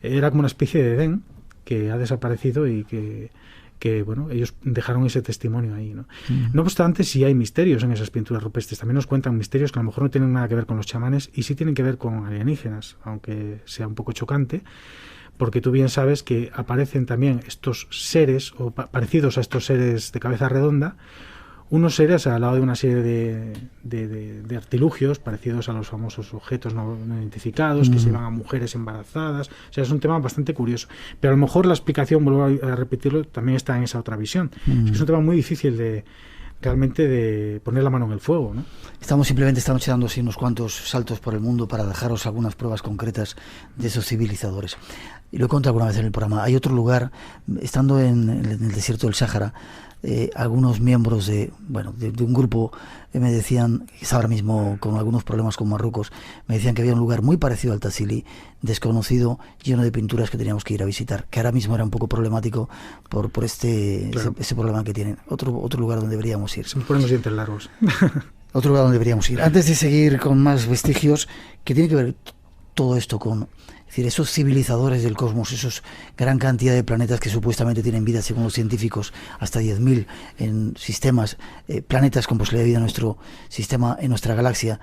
Speaker 2: era como una especie de Edén que ha desaparecido y que bueno, ellos dejaron ese testimonio ahí, ¿no? No obstante, sí hay misterios en esas pinturas rupestres. También nos cuentan misterios que a lo mejor no tienen nada que ver con los chamanes y sí tienen que ver con alienígenas, aunque sea un poco chocante, porque tú bien sabes que aparecen también estos seres, o parecidos a estos seres de cabeza redonda, unos seres al lado de una serie de artilugios parecidos a los famosos objetos no identificados que se llevan a mujeres embarazadas. O sea, es un tema bastante curioso. Pero a lo mejor la explicación, vuelvo a repetirlo, también está en esa otra visión. Es un tema muy difícil realmente de poner la mano en el fuego, ¿no?
Speaker 1: Estamos simplemente esta noche dando así unos cuantos saltos por el mundo para dejaros algunas pruebas concretas de esos civilizadores. Y lo he contado alguna vez en el programa. Hay otro lugar, estando en el desierto del Sáhara, algunos miembros de un grupo me decían, que está ahora mismo con algunos problemas con Marruecos, me decían que había un lugar muy parecido al Tassili, desconocido, lleno de pinturas que teníamos que ir a visitar, que ahora mismo era un poco problemático por
Speaker 2: claro,
Speaker 1: ese problema que tienen. Otro lugar donde deberíamos ir.
Speaker 2: Se nos ponen los dientes largos.
Speaker 1: Otro lugar donde deberíamos ir. Antes de seguir con más vestigios, ¿qué tiene que ver todo esto con... Es decir, esos civilizadores del cosmos, esos gran cantidad de planetas que supuestamente tienen vida, según los científicos, hasta 10.000 en sistemas, planetas con posibilidad de vida en nuestro sistema, en nuestra galaxia,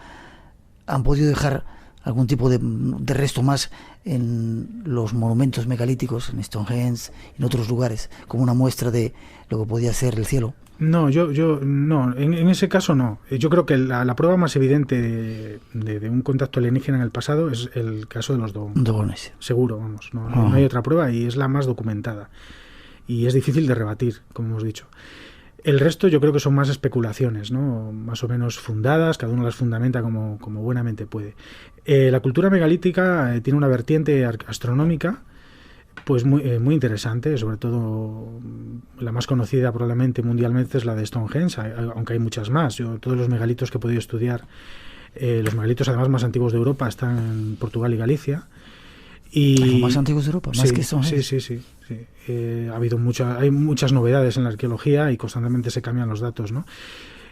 Speaker 1: han podido dejar algún tipo de resto más en los monumentos megalíticos, en Stonehenge, en otros lugares, como una muestra de lo que podía ser el cielo?
Speaker 2: No, yo no, en ese caso no. Yo creo que la prueba más evidente de un contacto alienígena en el pasado es el caso de los Dogones. Seguro, vamos, no hay otra prueba y es la más documentada. Y es difícil de rebatir, como hemos dicho. El resto yo creo que son más especulaciones, ¿no? Más o menos fundadas, cada uno las fundamenta como buenamente puede. La cultura megalítica tiene una vertiente astronómica pues muy interesante, sobre todo la más conocida probablemente mundialmente es la de Stonehenge, aunque hay muchas más. Yo todos los megalitos que he podido estudiar Los megalitos además más antiguos de Europa están en Portugal y Galicia. Y
Speaker 1: ¿Los más antiguos de Europa? ¿Más que Stonehenge?
Speaker 2: Sí. Hay muchas novedades en la arqueología y constantemente se cambian los datos, ¿no?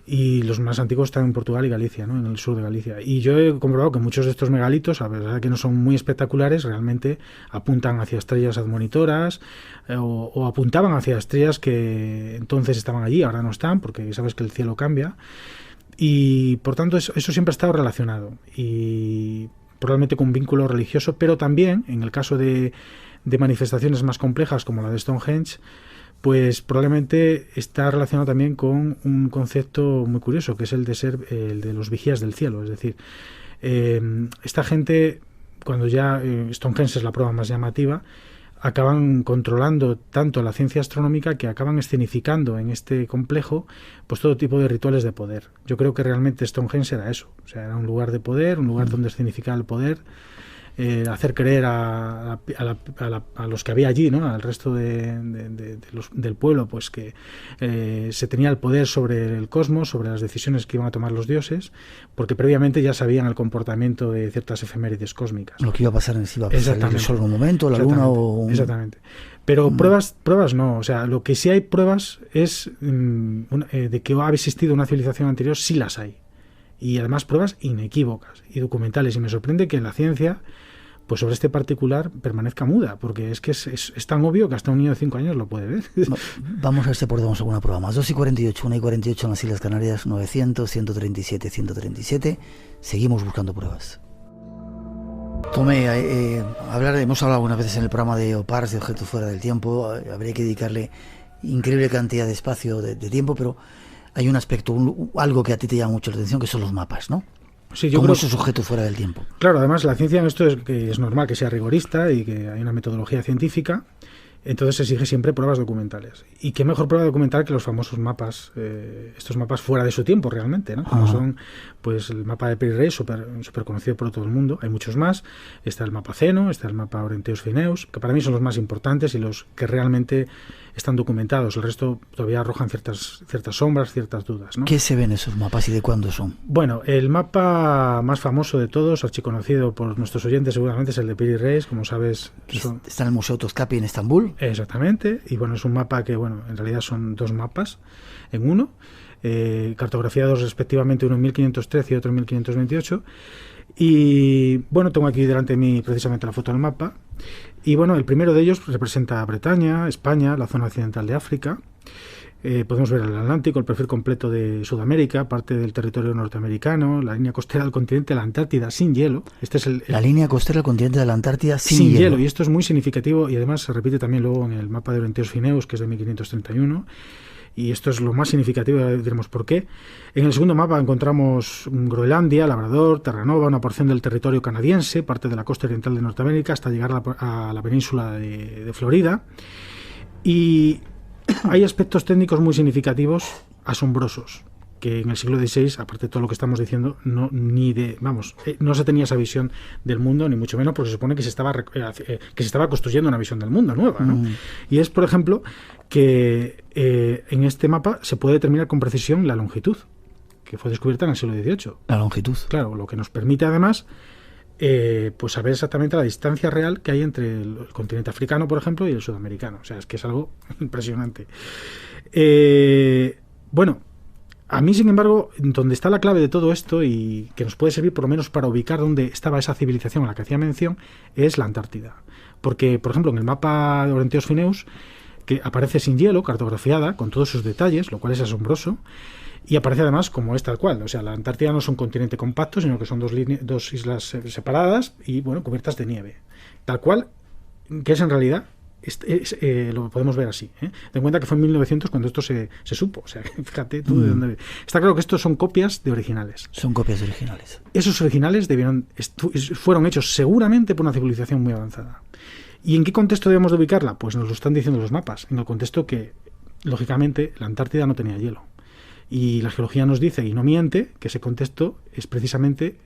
Speaker 2: Y los más antiguos están en Portugal y Galicia, ¿no? En el sur de Galicia. Y yo he comprobado que muchos de estos megalitos, a pesar de que no son muy espectaculares, realmente apuntan hacia estrellas admonitoras o apuntaban hacia estrellas que entonces estaban allí, ahora no están, porque sabes que el cielo cambia. Y por tanto eso siempre ha estado relacionado. Y probablemente con un vínculo religioso, pero también, en el caso de manifestaciones más complejas como la de Stonehenge, pues probablemente está relacionado también con un concepto muy curioso, que es el de ser el de los vigías del cielo. Es decir, esta gente, cuando ya Stonehenge es la prueba más llamativa, acaban controlando tanto la ciencia astronómica que acaban escenificando en este complejo pues todo tipo de rituales de poder. Yo creo que realmente Stonehenge era eso, o sea, era un lugar de poder, un lugar donde escenificar el poder, hacer creer a los que había allí, ¿no? Al resto del pueblo, pues que se tenía el poder sobre el cosmos, sobre las decisiones que iban a tomar los dioses, porque previamente ya sabían el comportamiento de ciertas efemérides cósmicas.
Speaker 1: Lo que iba a pasar en sí, iba a pasar el sol en un momento, la luna o...
Speaker 2: Exactamente. Pero pruebas no, o sea, lo que sí hay pruebas es de que ha existido una civilización anterior, sí las hay. Y además pruebas inequívocas y documentales. Y me sorprende que la ciencia, pues sobre este particular, permanezca muda, porque es que es tan obvio que hasta un niño de 5 años lo puede ver.
Speaker 1: Vamos a ver si aportamos alguna prueba más. 2:48, 1:48 en las Islas Canarias, 900, 137, 137. Seguimos buscando pruebas. Tomé, hemos hablado algunas veces en el programa de OPARS, de objetos fuera del tiempo. Habría que dedicarle increíble cantidad de espacio, de tiempo, pero hay un aspecto, algo que a ti te llama mucho la atención, que son los mapas, ¿no?
Speaker 2: Sí, yo
Speaker 1: como
Speaker 2: creo,
Speaker 1: esos objetos fuera del tiempo.
Speaker 2: Claro, además la ciencia en esto es normal que sea rigorista y que hay una metodología científica, entonces se exige siempre pruebas documentales. Y qué mejor prueba documental que los famosos mapas, estos mapas fuera de su tiempo realmente, ¿no? Como son pues el mapa de Piri Reis, súper conocido por todo el mundo. Hay muchos más. Está el mapa Zeno, está el mapa Orienteus Phineus, que para mí son los más importantes y los que realmente están documentados. El resto todavía arrojan ciertas sombras, ciertas dudas, ¿no?
Speaker 1: ¿Qué se ven esos mapas y de cuándo son?
Speaker 2: Bueno, el mapa más famoso de todos, archiconocido por nuestros oyentes seguramente, es el de Piri Reis, como sabes.
Speaker 1: Está en el Museo Toscapi en Estambul.
Speaker 2: Exactamente, y bueno, es un mapa que, bueno, en realidad son dos mapas en uno, cartografiados respectivamente, uno en 1513 y otro en 1528. Y bueno, tengo aquí delante de mí precisamente la foto del mapa. Y bueno, el primero de ellos representa Bretaña, España, la zona occidental de África. Podemos ver el Atlántico, el perfil completo de Sudamérica, parte del territorio norteamericano, la línea costera del continente, la Antártida sin hielo. Este es la línea costera del continente de la Antártida sin hielo. Y esto es muy significativo y además se repite también luego en el mapa de Orienteus Phineus, que es de 1531. Y esto es lo más significativo, ya diremos por qué. En el segundo mapa encontramos Groenlandia, Labrador, Terranova, una porción del territorio canadiense, parte de la costa oriental de Norteamérica, hasta llegar a la península de Florida. Y hay aspectos técnicos muy significativos, asombrosos, que en el siglo XVI, aparte de todo lo que estamos diciendo, no se tenía esa visión del mundo, ni mucho menos, porque se supone que se estaba construyendo una visión del mundo nueva, ¿no? Y es, por ejemplo, que en este mapa se puede determinar con precisión la longitud, que fue descubierta en el siglo XVIII.
Speaker 1: La longitud.
Speaker 2: Claro, lo que nos permite además pues saber exactamente la distancia real que hay entre el continente africano, por ejemplo, y el sudamericano. O sea, es que es algo impresionante. Bueno, a mí, sin embargo, donde está la clave de todo esto y que nos puede servir por lo menos para ubicar dónde estaba esa civilización a la que hacía mención, es la Antártida. Porque, por ejemplo, en el mapa de Orienteus Phineus, que aparece sin hielo, cartografiada, con todos sus detalles, lo cual es asombroso, y aparece además como es tal cual. O sea, la Antártida no es un continente compacto, sino que son dos islas separadas y, bueno, cubiertas de nieve. Tal cual, que es en realidad... lo podemos ver así, ¿eh? Ten en cuenta que fue en 1900 cuando esto se supo. O sea, fíjate tú de dónde... Está claro que estos son copias de originales.
Speaker 1: Son copias de originales.
Speaker 2: Esos originales fueron hechos seguramente por una civilización muy avanzada. ¿Y en qué contexto debemos de ubicarla? Pues nos lo están diciendo los mapas. En el contexto que, lógicamente, la Antártida no tenía hielo. Y la geología nos dice, y no miente, que ese contexto es precisamente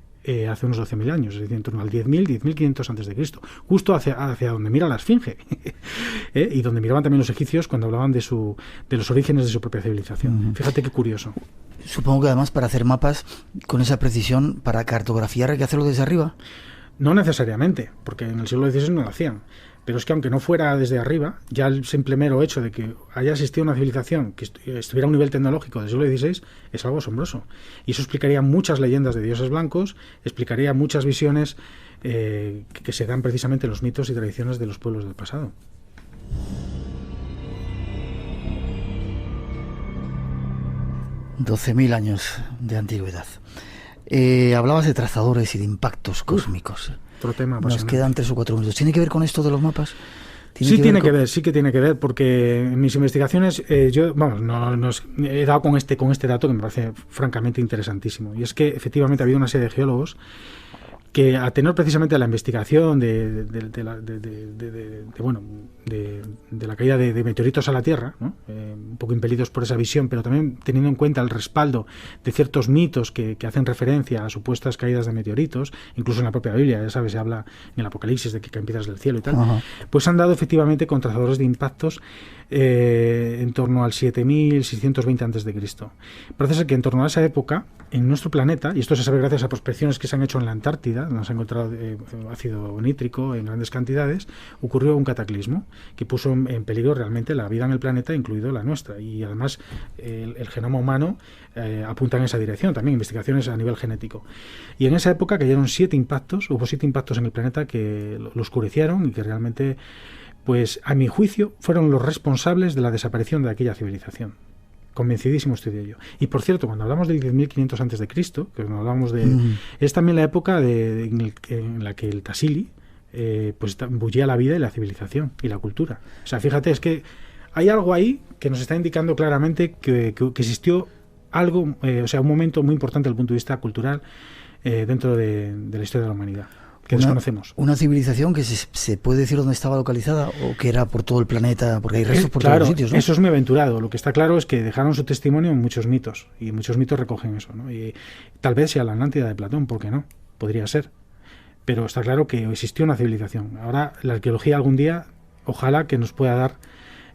Speaker 2: hace unos 12.000 años, es decir, en torno al 10.000, 10.500 antes de Cristo, justo hacia donde mira la Esfinge, y donde miraban también los egipcios cuando hablaban de los orígenes de su propia civilización. Fíjate qué curioso.
Speaker 1: Supongo que además para hacer mapas con esa precisión, para cartografiar hay que hacerlo desde arriba.
Speaker 2: No necesariamente, porque en el siglo XVI no lo hacían. Pero es que aunque no fuera desde arriba, ya el simple mero hecho de que haya existido una civilización que estuviera a un nivel tecnológico del siglo XVI es algo asombroso. Y eso explicaría muchas leyendas de dioses blancos, explicaría muchas visiones que se dan precisamente en los mitos y tradiciones de los pueblos del pasado.
Speaker 1: $12.000 años de antigüedad. Hablabas de trazadores y de impactos cósmicos.
Speaker 2: Otro tema
Speaker 1: Nos quedan 3 o 4 minutos. ¿Tiene que ver con esto de los mapas?
Speaker 2: Sí que tiene que ver, porque en mis investigaciones he dado con este dato que me parece francamente interesantísimo. Y es que efectivamente ha habido una serie de geólogos que, a tenor precisamente la investigación de la caída de meteoritos a la Tierra, ¿no? Un poco impelidos por esa visión, pero también teniendo en cuenta el respaldo de ciertos mitos que hacen referencia a supuestas caídas de meteoritos, incluso en la propia Biblia, ya sabes, se habla en el Apocalipsis de que caen piedras del cielo y tal. Ajá. Pues han dado efectivamente con trazadores de impactos en torno al 7.620 a.C. Parece ser que en torno a esa época, en nuestro planeta, y esto se sabe gracias a prospecciones que se han hecho en la Antártida, donde se ha encontrado ácido nítrico en grandes cantidades, ocurrió un cataclismo que puso en peligro realmente la vida en el planeta, incluido la nuestra. Y además el genoma humano apunta en esa dirección, también investigaciones a nivel genético. Y en esa época cayeron hubo 7 impactos en el planeta que lo oscurecieron y que realmente, pues a mi juicio, fueron los responsables de la desaparición de aquella civilización. Convencidísimo estoy de ello. Y por cierto, cuando hablamos del 10.500 a.C., que cuando hablamos es también la época en la que el Tassili pues bullía la vida y la civilización y la cultura. O sea, fíjate, es que hay algo ahí que nos está indicando claramente que existió algo, un momento muy importante desde el punto de vista cultural dentro de la historia de la humanidad, que desconocemos.
Speaker 1: Una civilización que se puede decir dónde estaba localizada o que era por todo el planeta, porque hay restos por todos los sitios, ¿no?
Speaker 2: Eso es muy aventurado. Lo que está claro es que dejaron su testimonio en muchos mitos, y muchos mitos recogen eso, ¿no? Y tal vez sea la Atlántida de Platón, ¿por qué no? Podría ser. Pero está claro que existió una civilización. Ahora, la arqueología algún día, ojalá que nos pueda dar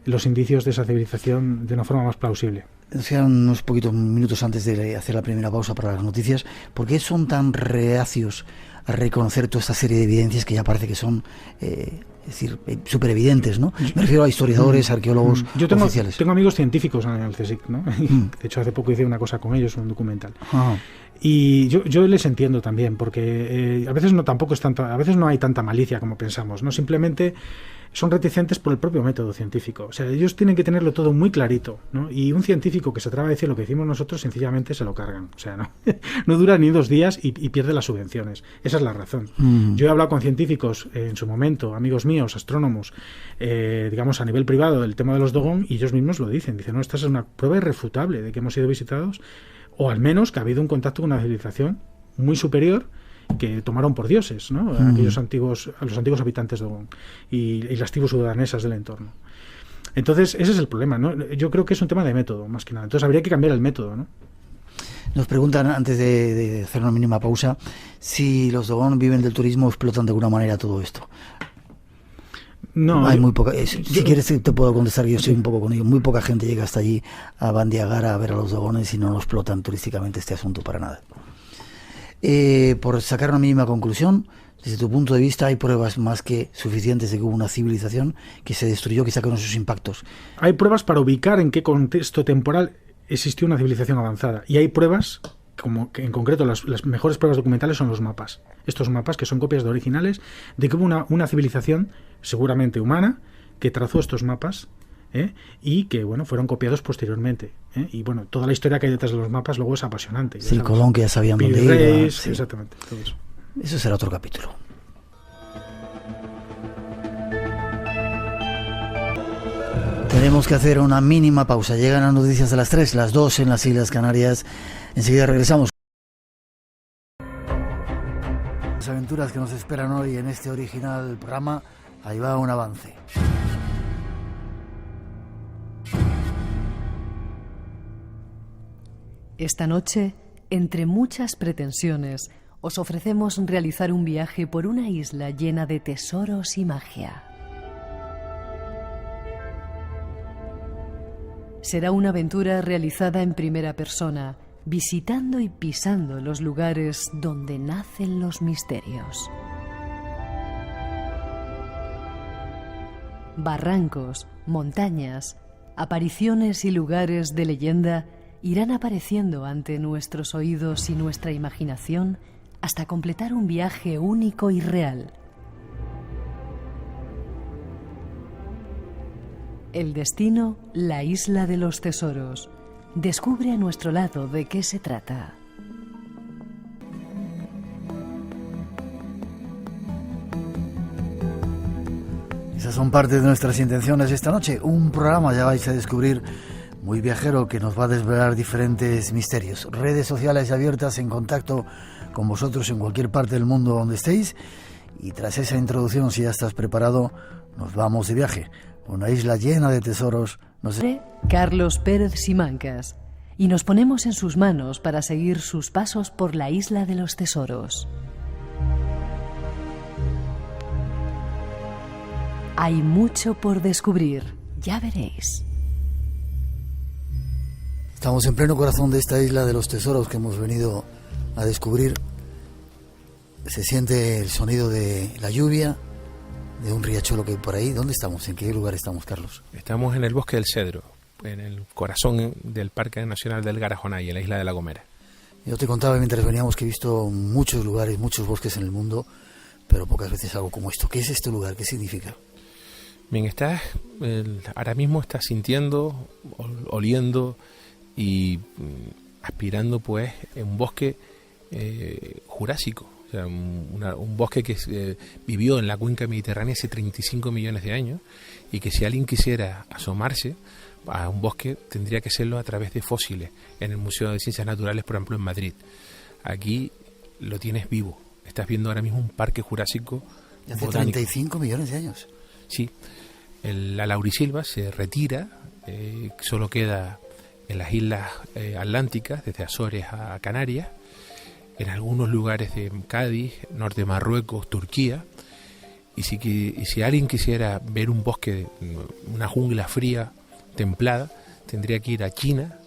Speaker 2: los indicios de esa civilización de una forma más plausible.
Speaker 1: Decían unos poquitos minutos antes de hacer la primera pausa para las noticias, ¿por qué son tan reacios a reconocer toda esta serie de evidencias que ya parece que son súper evidentes, ¿no? Me refiero a historiadores, arqueólogos, oficiales.
Speaker 2: Tengo amigos científicos en el CSIC, ¿no? De hecho, hace poco hice una cosa con ellos, un documental. Y yo les entiendo también, porque a veces a veces no hay tanta malicia como pensamos, ¿no? Simplemente son reticentes por el propio método científico. O sea, ellos tienen que tenerlo todo muy clarito, ¿no? Y un científico que se atreva a decir lo que decimos nosotros, sencillamente se lo cargan. O sea, no dura ni 2 días y pierde las subvenciones. Esa es la razón. Yo he hablado con científicos en su momento, amigos míos, astrónomos, digamos a nivel privado, del tema de los Dogon, y ellos mismos lo dicen. Dicen, no, esta es una prueba irrefutable de que hemos sido visitados, o al menos que ha habido un contacto con una civilización muy superior que tomaron por dioses, ¿no? A los antiguos habitantes de Dogon y las tribus sudanesas del entorno. Entonces, ese es el problema, ¿no? Yo creo que es un tema de método, más que nada. Entonces, habría que cambiar el método, ¿no?
Speaker 1: Nos preguntan, antes de hacer una mínima pausa, si los Dogon viven del turismo o explotan de alguna manera todo esto.
Speaker 2: No,
Speaker 1: hay muy poca. Si quieres te puedo contestar, yo estoy un poco con ello. Muy poca gente llega hasta allí a Bandiagara a ver a los Dogones y no explotan turísticamente este asunto para nada. Por sacar una mínima conclusión, desde tu punto de vista, hay pruebas más que suficientes de que hubo una civilización que se destruyó, quizá con sus impactos.
Speaker 2: Hay pruebas para ubicar en qué contexto temporal existió una civilización avanzada, y hay pruebas, como que en concreto las mejores pruebas documentales son los mapas. Estos mapas, que son copias de originales, de que hubo una civilización, seguramente humana, que trazó estos mapas, y que fueron copiados posteriormente, y toda la historia que hay detrás de los mapas luego es apasionante.
Speaker 1: Sí, Colón, que ya sabían dónde iba. Sí.
Speaker 2: Exactamente, todo eso.
Speaker 1: Eso será otro capítulo. Tenemos que hacer una mínima pausa. Llegan las noticias de las 3, las 2 en las Islas Canarias. Enseguida regresamos. Las aventuras que nos esperan hoy en este original programa, ahí va un avance.
Speaker 3: Esta noche, entre muchas pretensiones, os ofrecemos realizar un viaje por una isla llena de tesoros y magia. Será una aventura realizada en primera persona, visitando y pisando los lugares donde nacen los misterios. Barrancos, montañas, apariciones y lugares de leyenda irán apareciendo ante nuestros oídos y nuestra imaginación hasta completar un viaje único y real. El destino, la isla de los tesoros. Descubre a nuestro lado de qué se trata.
Speaker 1: Esas son parte de nuestras intenciones esta noche. Un programa, ya vais a descubrir, muy viajero, que nos va a desvelar diferentes misterios. Redes sociales abiertas, en contacto con vosotros en cualquier parte del mundo donde estéis. Y tras esa introducción, si ya estás preparado, nos vamos de viaje. Una isla llena de tesoros.
Speaker 3: Carlos Pérez Simancas. Y nos ponemos en sus manos para seguir sus pasos por la isla de los tesoros. Hay mucho por descubrir, ya veréis.
Speaker 1: Estamos en pleno corazón de esta isla de los tesoros que hemos venido a descubrir. Se siente el sonido de la lluvia, de un riachuelo que hay por ahí. ¿Dónde estamos? ¿En qué lugar estamos, Carlos?
Speaker 5: Estamos en el Bosque del Cedro, en el corazón del Parque Nacional del Garajonay, en la isla de La Gomera.
Speaker 1: Yo te contaba mientras veníamos que he visto muchos lugares, muchos bosques en el mundo, pero pocas veces algo como esto. ¿Qué es este lugar? ¿Qué significa?
Speaker 5: Bien, ahora mismo estás sintiendo, oliendo y aspirando pues en un bosque jurásico. O sea, un bosque que vivió en la cuenca mediterránea hace 35 millones de años, y que si alguien quisiera asomarse a un bosque tendría que hacerlo a través de fósiles en el Museo de Ciencias Naturales, por ejemplo, en Madrid. Aquí lo tienes vivo. Estás viendo ahora mismo un parque jurásico
Speaker 1: de hace
Speaker 5: botánico.
Speaker 1: 35 millones de años.
Speaker 5: Sí. La laurisilva se retira, solo queda en las islas atlánticas, desde Azores a Canarias, en algunos lugares de Cádiz, norte de Marruecos, Turquía. Y si alguien quisiera ver un bosque, una jungla fría, templada, tendría que ir a China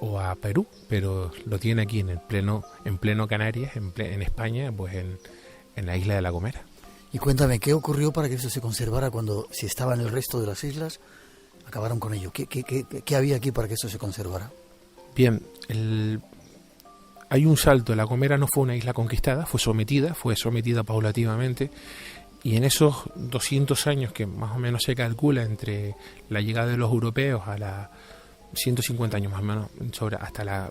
Speaker 5: o a Perú, pero lo tiene aquí en pleno Canarias, en España, pues en la isla de La Gomera.
Speaker 1: Y cuéntame, ¿qué ocurrió para que eso se conservara cuando, si estaba en el resto de las islas, acabaron con ello? ¿Qué había aquí para que eso se conservara?
Speaker 5: Bien, hay un salto. La Gomera no fue una isla conquistada, fue sometida paulativamente, y en esos 200 años que más o menos se calcula entre la llegada de los europeos a la 150 años más o menos, hasta la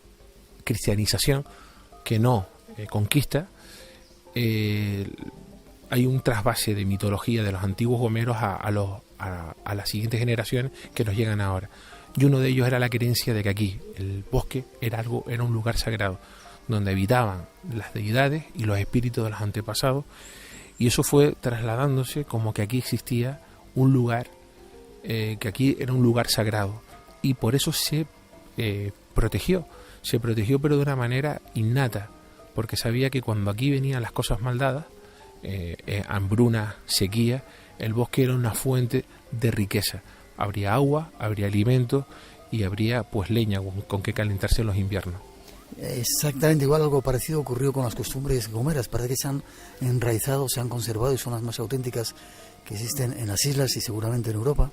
Speaker 5: cristianización, que no conquista, hay un trasvase de mitología de los antiguos gomeros a las siguientes generaciones que nos llegan ahora. Y uno de ellos era la creencia de que aquí el bosque era un lugar sagrado, donde habitaban las deidades y los espíritus de los antepasados, y eso fue trasladándose como que aquí existía un lugar, que aquí era un lugar sagrado, y por eso se protegió pero de una manera innata, porque sabía que cuando aquí venían las cosas mal dadas, hambruna, sequía, el bosque era una fuente de riqueza. Habría agua, habría alimentos y habría pues leña con que calentarse en los inviernos.
Speaker 1: Exactamente igual, algo parecido ocurrió con las costumbres gomeras. Parece que se han enraizado, se han conservado y son las más auténticas que existen en las islas y seguramente en Europa.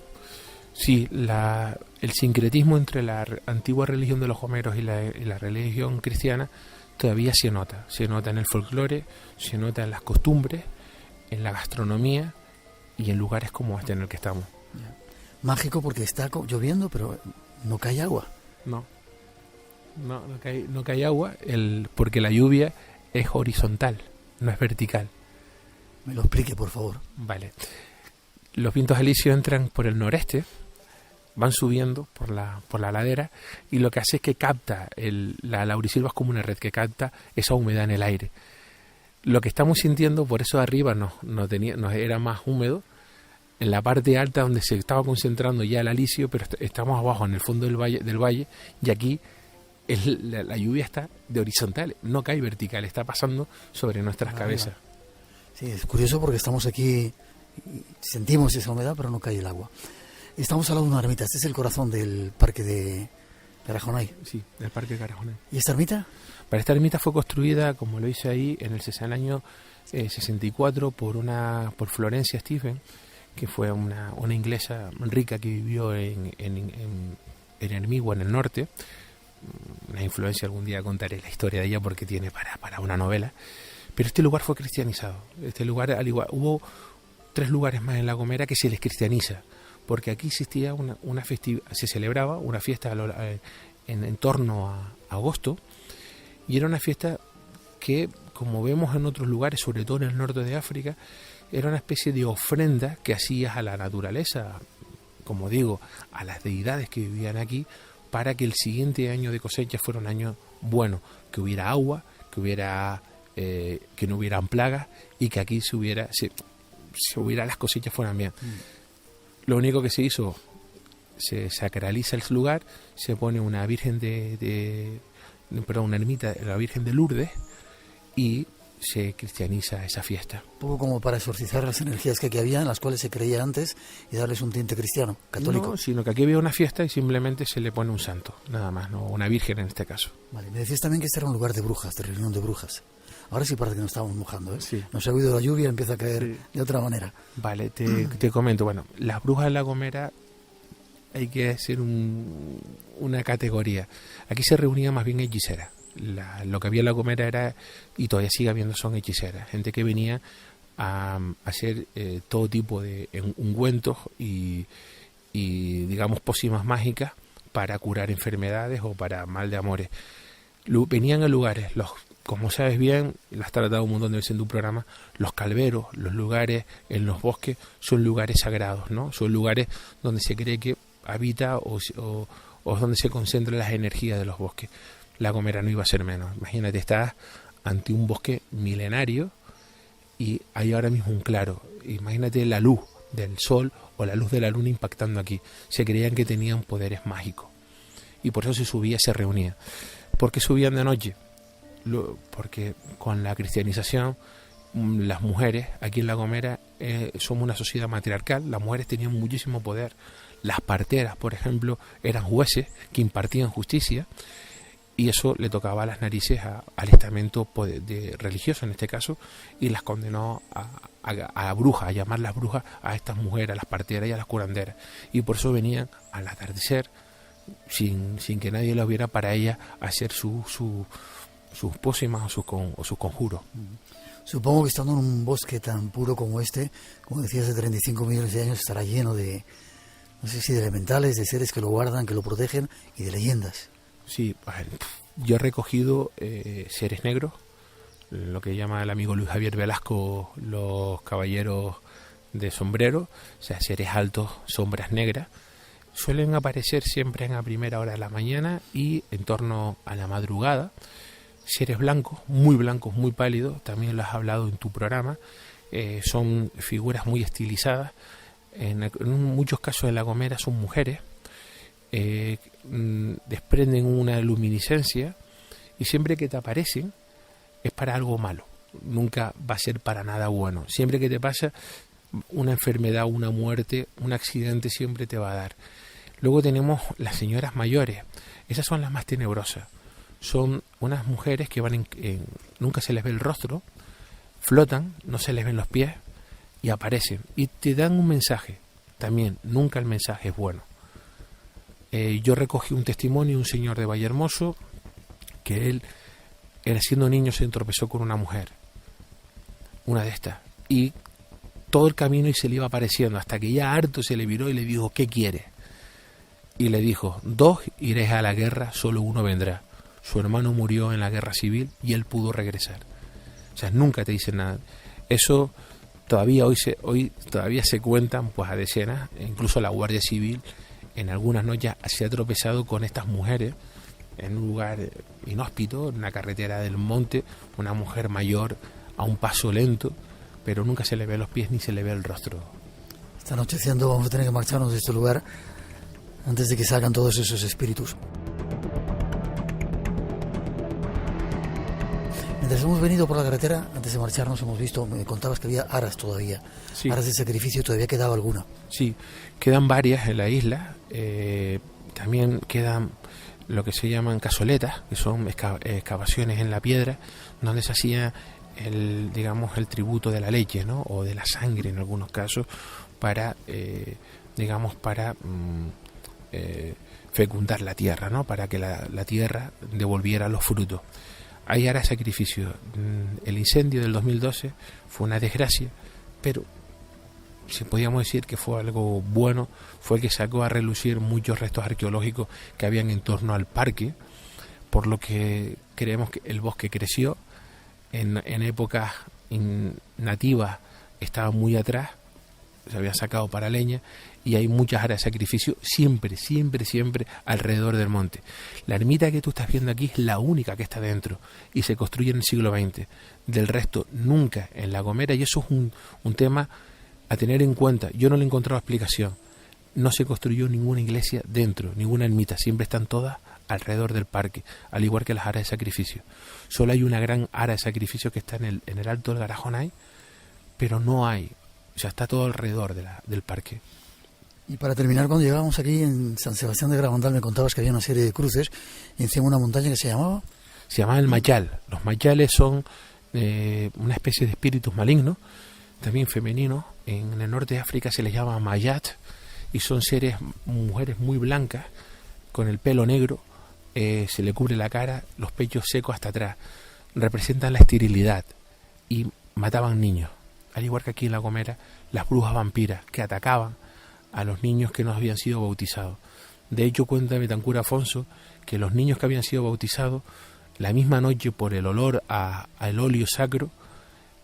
Speaker 5: Sí, el sincretismo entre la antigua religión de los gomeros y la religión cristiana todavía se nota en el folclore, se nota en las costumbres, en la gastronomía y en lugares como este en el que estamos.
Speaker 1: Mágico porque está lloviendo, pero no cae agua.
Speaker 5: No cae agua, porque la lluvia es horizontal, no es vertical.
Speaker 1: Me lo explique, por favor.
Speaker 5: Vale. Los vientos alisios entran por el noreste, van subiendo por la ladera, y lo que hace es que capta, la laurisilva es como una red que capta esa humedad en el aire. Lo que estamos sintiendo, por eso arriba nos era más húmedo, en la parte alta donde se estaba concentrando ya el alisio, pero estamos abajo en el fondo del valle, y aquí la lluvia está de horizontal, no cae vertical, está pasando sobre nuestras cabezas.
Speaker 1: Sí, es curioso porque estamos aquí y sentimos esa humedad, pero no cae el agua. Estamos al lado de una ermita. Este es el corazón del parque de Carajonay.
Speaker 5: Sí, del parque de Carajonay.
Speaker 1: ¿Y esta ermita?
Speaker 5: Para esta ermita fue construida, como lo hice ahí, en el año 64 por Florencia Stephen, que fue una inglesa rica que vivió en Hermigua, en el norte. Una influencia, algún día contaré la historia de ella porque tiene para una novela. Pero este lugar fue cristianizado. Este lugar, al igual, hubo 3 lugares más en La Gomera que se les cristianiza, porque aquí existía una festividad, se celebraba una fiesta en torno a agosto, y era una fiesta que, como vemos en otros lugares, sobre todo en el norte de África, era una especie de ofrenda que hacías a la naturaleza, como digo, a las deidades que vivían aquí, para que el siguiente año de cosecha fuera un año bueno, que hubiera agua, que no hubieran plagas y que aquí las cosechas fueran bien. Lo único que se hizo, se sacraliza el lugar, se pone una virgen una ermita, la Virgen de Lourdes, y se cristianiza esa fiesta.
Speaker 1: Un poco como para exorcizar las energías que aquí había, en las cuales se creía antes, y darles un tinte cristiano, católico.
Speaker 5: No, sino que aquí había una fiesta y simplemente se le pone un santo, nada más, no una virgen en este caso.
Speaker 1: Vale, me decías también que este era un lugar de brujas, de reunión de brujas. Ahora sí parece que nos estamos mojando, ¿eh?
Speaker 5: Sí.
Speaker 1: Nos ha habido la lluvia, empieza a caer de otra manera.
Speaker 5: Vale, te comento, bueno, las brujas de La Gomera hay que hacer una categoría. Aquí se reunía más bien hechiceras. Lo que había en La Gomera era, y todavía sigue habiendo, son hechiceras. Gente que venía a hacer todo tipo de ungüentos y digamos pócimas mágicas para curar enfermedades o para mal de amores. Venían a lugares, como sabes bien, lo has tratado un montón de veces en tu programa, los calveros, los lugares en los bosques son lugares sagrados, ¿no? Son lugares donde se cree que habita o donde se concentran las energías de los bosques. La Gomera no iba a ser menos. Imagínate, estás ante un bosque milenario y hay ahora mismo un claro. Imagínate la luz del sol o la luz de la luna impactando aquí. Se creían que tenían poderes mágicos y por eso se subía, se reunía. ¿Por qué subían de noche? Porque con la cristianización, las mujeres aquí en La Gomera somos una sociedad matriarcal. Las mujeres tenían muchísimo poder. Las parteras, por ejemplo, eran jueces que impartían justicia, y eso le tocaba a las narices al estamento religioso en este caso, y las condenó a brujas, a llamarlas brujas a estas mujeres, a las parteras y a las curanderas, y por eso venían al atardecer sin que nadie lo viera para ellas hacer sus pócimas o sus conjuros.
Speaker 1: Supongo que estando en un bosque tan puro como este, como decías, de 35 millones de años, estará lleno de, no sé si de elementales, de seres que lo guardan, que lo protegen, y de leyendas.
Speaker 5: Sí, yo he recogido seres negros, lo que llama el amigo Luis Javier Velasco los caballeros de sombrero, o sea, seres altos, sombras negras. Suelen aparecer siempre en la primera hora de la mañana y en torno a la madrugada. Seres blancos, muy pálidos, también lo has hablado en tu programa. Son figuras muy estilizadas. En muchos casos en La Gomera son mujeres. Desprenden una luminiscencia y siempre que te aparecen es para algo malo, nunca va a ser para nada bueno. Siempre que te pasa una enfermedad, una muerte, un accidente, siempre te va a dar. Luego tenemos las señoras mayores, esas son las más tenebrosas. Son unas mujeres que van nunca se les ve el rostro, flotan, no se les ven los pies y aparecen y te dan un mensaje. También nunca el mensaje es bueno. Yo recogí un testimonio de un señor de Vallehermoso que él, siendo niño, se tropezó con una mujer, una de estas, y todo el camino y se le iba apareciendo, hasta que ya harto se le viró y le dijo: ¿qué quiere? Y le dijo: 2 iréis a la guerra, solo 1 vendrá. Su hermano murió en la guerra civil y él pudo regresar. O sea, nunca te dicen nada. Eso todavía hoy todavía se cuentan pues a decenas, e incluso la Guardia Civil en algunas noches se ha tropezado con estas mujeres en un lugar inhóspito, en una carretera del monte, una mujer mayor a un paso lento, pero nunca se le ve los pies ni se le ve el rostro.
Speaker 1: Está anocheciendo, vamos a tener que marcharnos de este lugar antes de que salgan todos esos espíritus. Mientras hemos venido por la carretera, antes de marcharnos, hemos visto, me contabas que había aras todavía,
Speaker 5: Sí.
Speaker 1: aras de sacrificio, todavía quedaba alguna.
Speaker 5: Sí, quedan varias en la isla. También quedan lo que se llaman cazoletas, que son excavaciones en la piedra, donde se hacía el tributo de la leche, ¿no? O de la sangre en algunos casos, para fecundar la tierra, ¿no? Para que la tierra devolviera los frutos. Hay aras de sacrificio. El incendio del 2012 fue una desgracia, pero si podíamos decir que fue algo bueno, fue que sacó a relucir muchos restos arqueológicos que habían en torno al parque, por lo que creemos que el bosque creció. En épocas nativas estaba muy atrás, se había sacado para leña, y hay muchas áreas de sacrificio siempre alrededor del monte. La ermita que tú estás viendo aquí es la única que está dentro y se construye en el siglo XX. Del resto, nunca en La Gomera, y eso es un tema a tener en cuenta. Yo no le he encontrado explicación. No se construyó ninguna iglesia dentro, ninguna ermita, siempre están todas alrededor del parque, al igual que las áreas de sacrificio. Solo hay una gran área de sacrificio que está en el alto del Garajonay, pero no hay, o sea, está todo alrededor del parque.
Speaker 1: Y para terminar, cuando llegábamos aquí en San Sebastián de Garabandal, me contabas que había una serie de cruces encima de una montaña que se llamaba...
Speaker 5: Se llama el Mayal. Los Mayales son una especie de espíritus malignos, también femeninos. En el norte de África se les llama Mayat, y son mujeres muy blancas, con el pelo negro, se le cubre la cara, los pechos secos hasta atrás. Representan la esterilidad y mataban niños. Al igual que aquí en La Gomera, las brujas vampiras que atacaban a los niños que no habían sido bautizados. De hecho, cuenta Betancur Afonso que los niños que habían sido bautizados, la misma noche, por el olor al óleo sacro,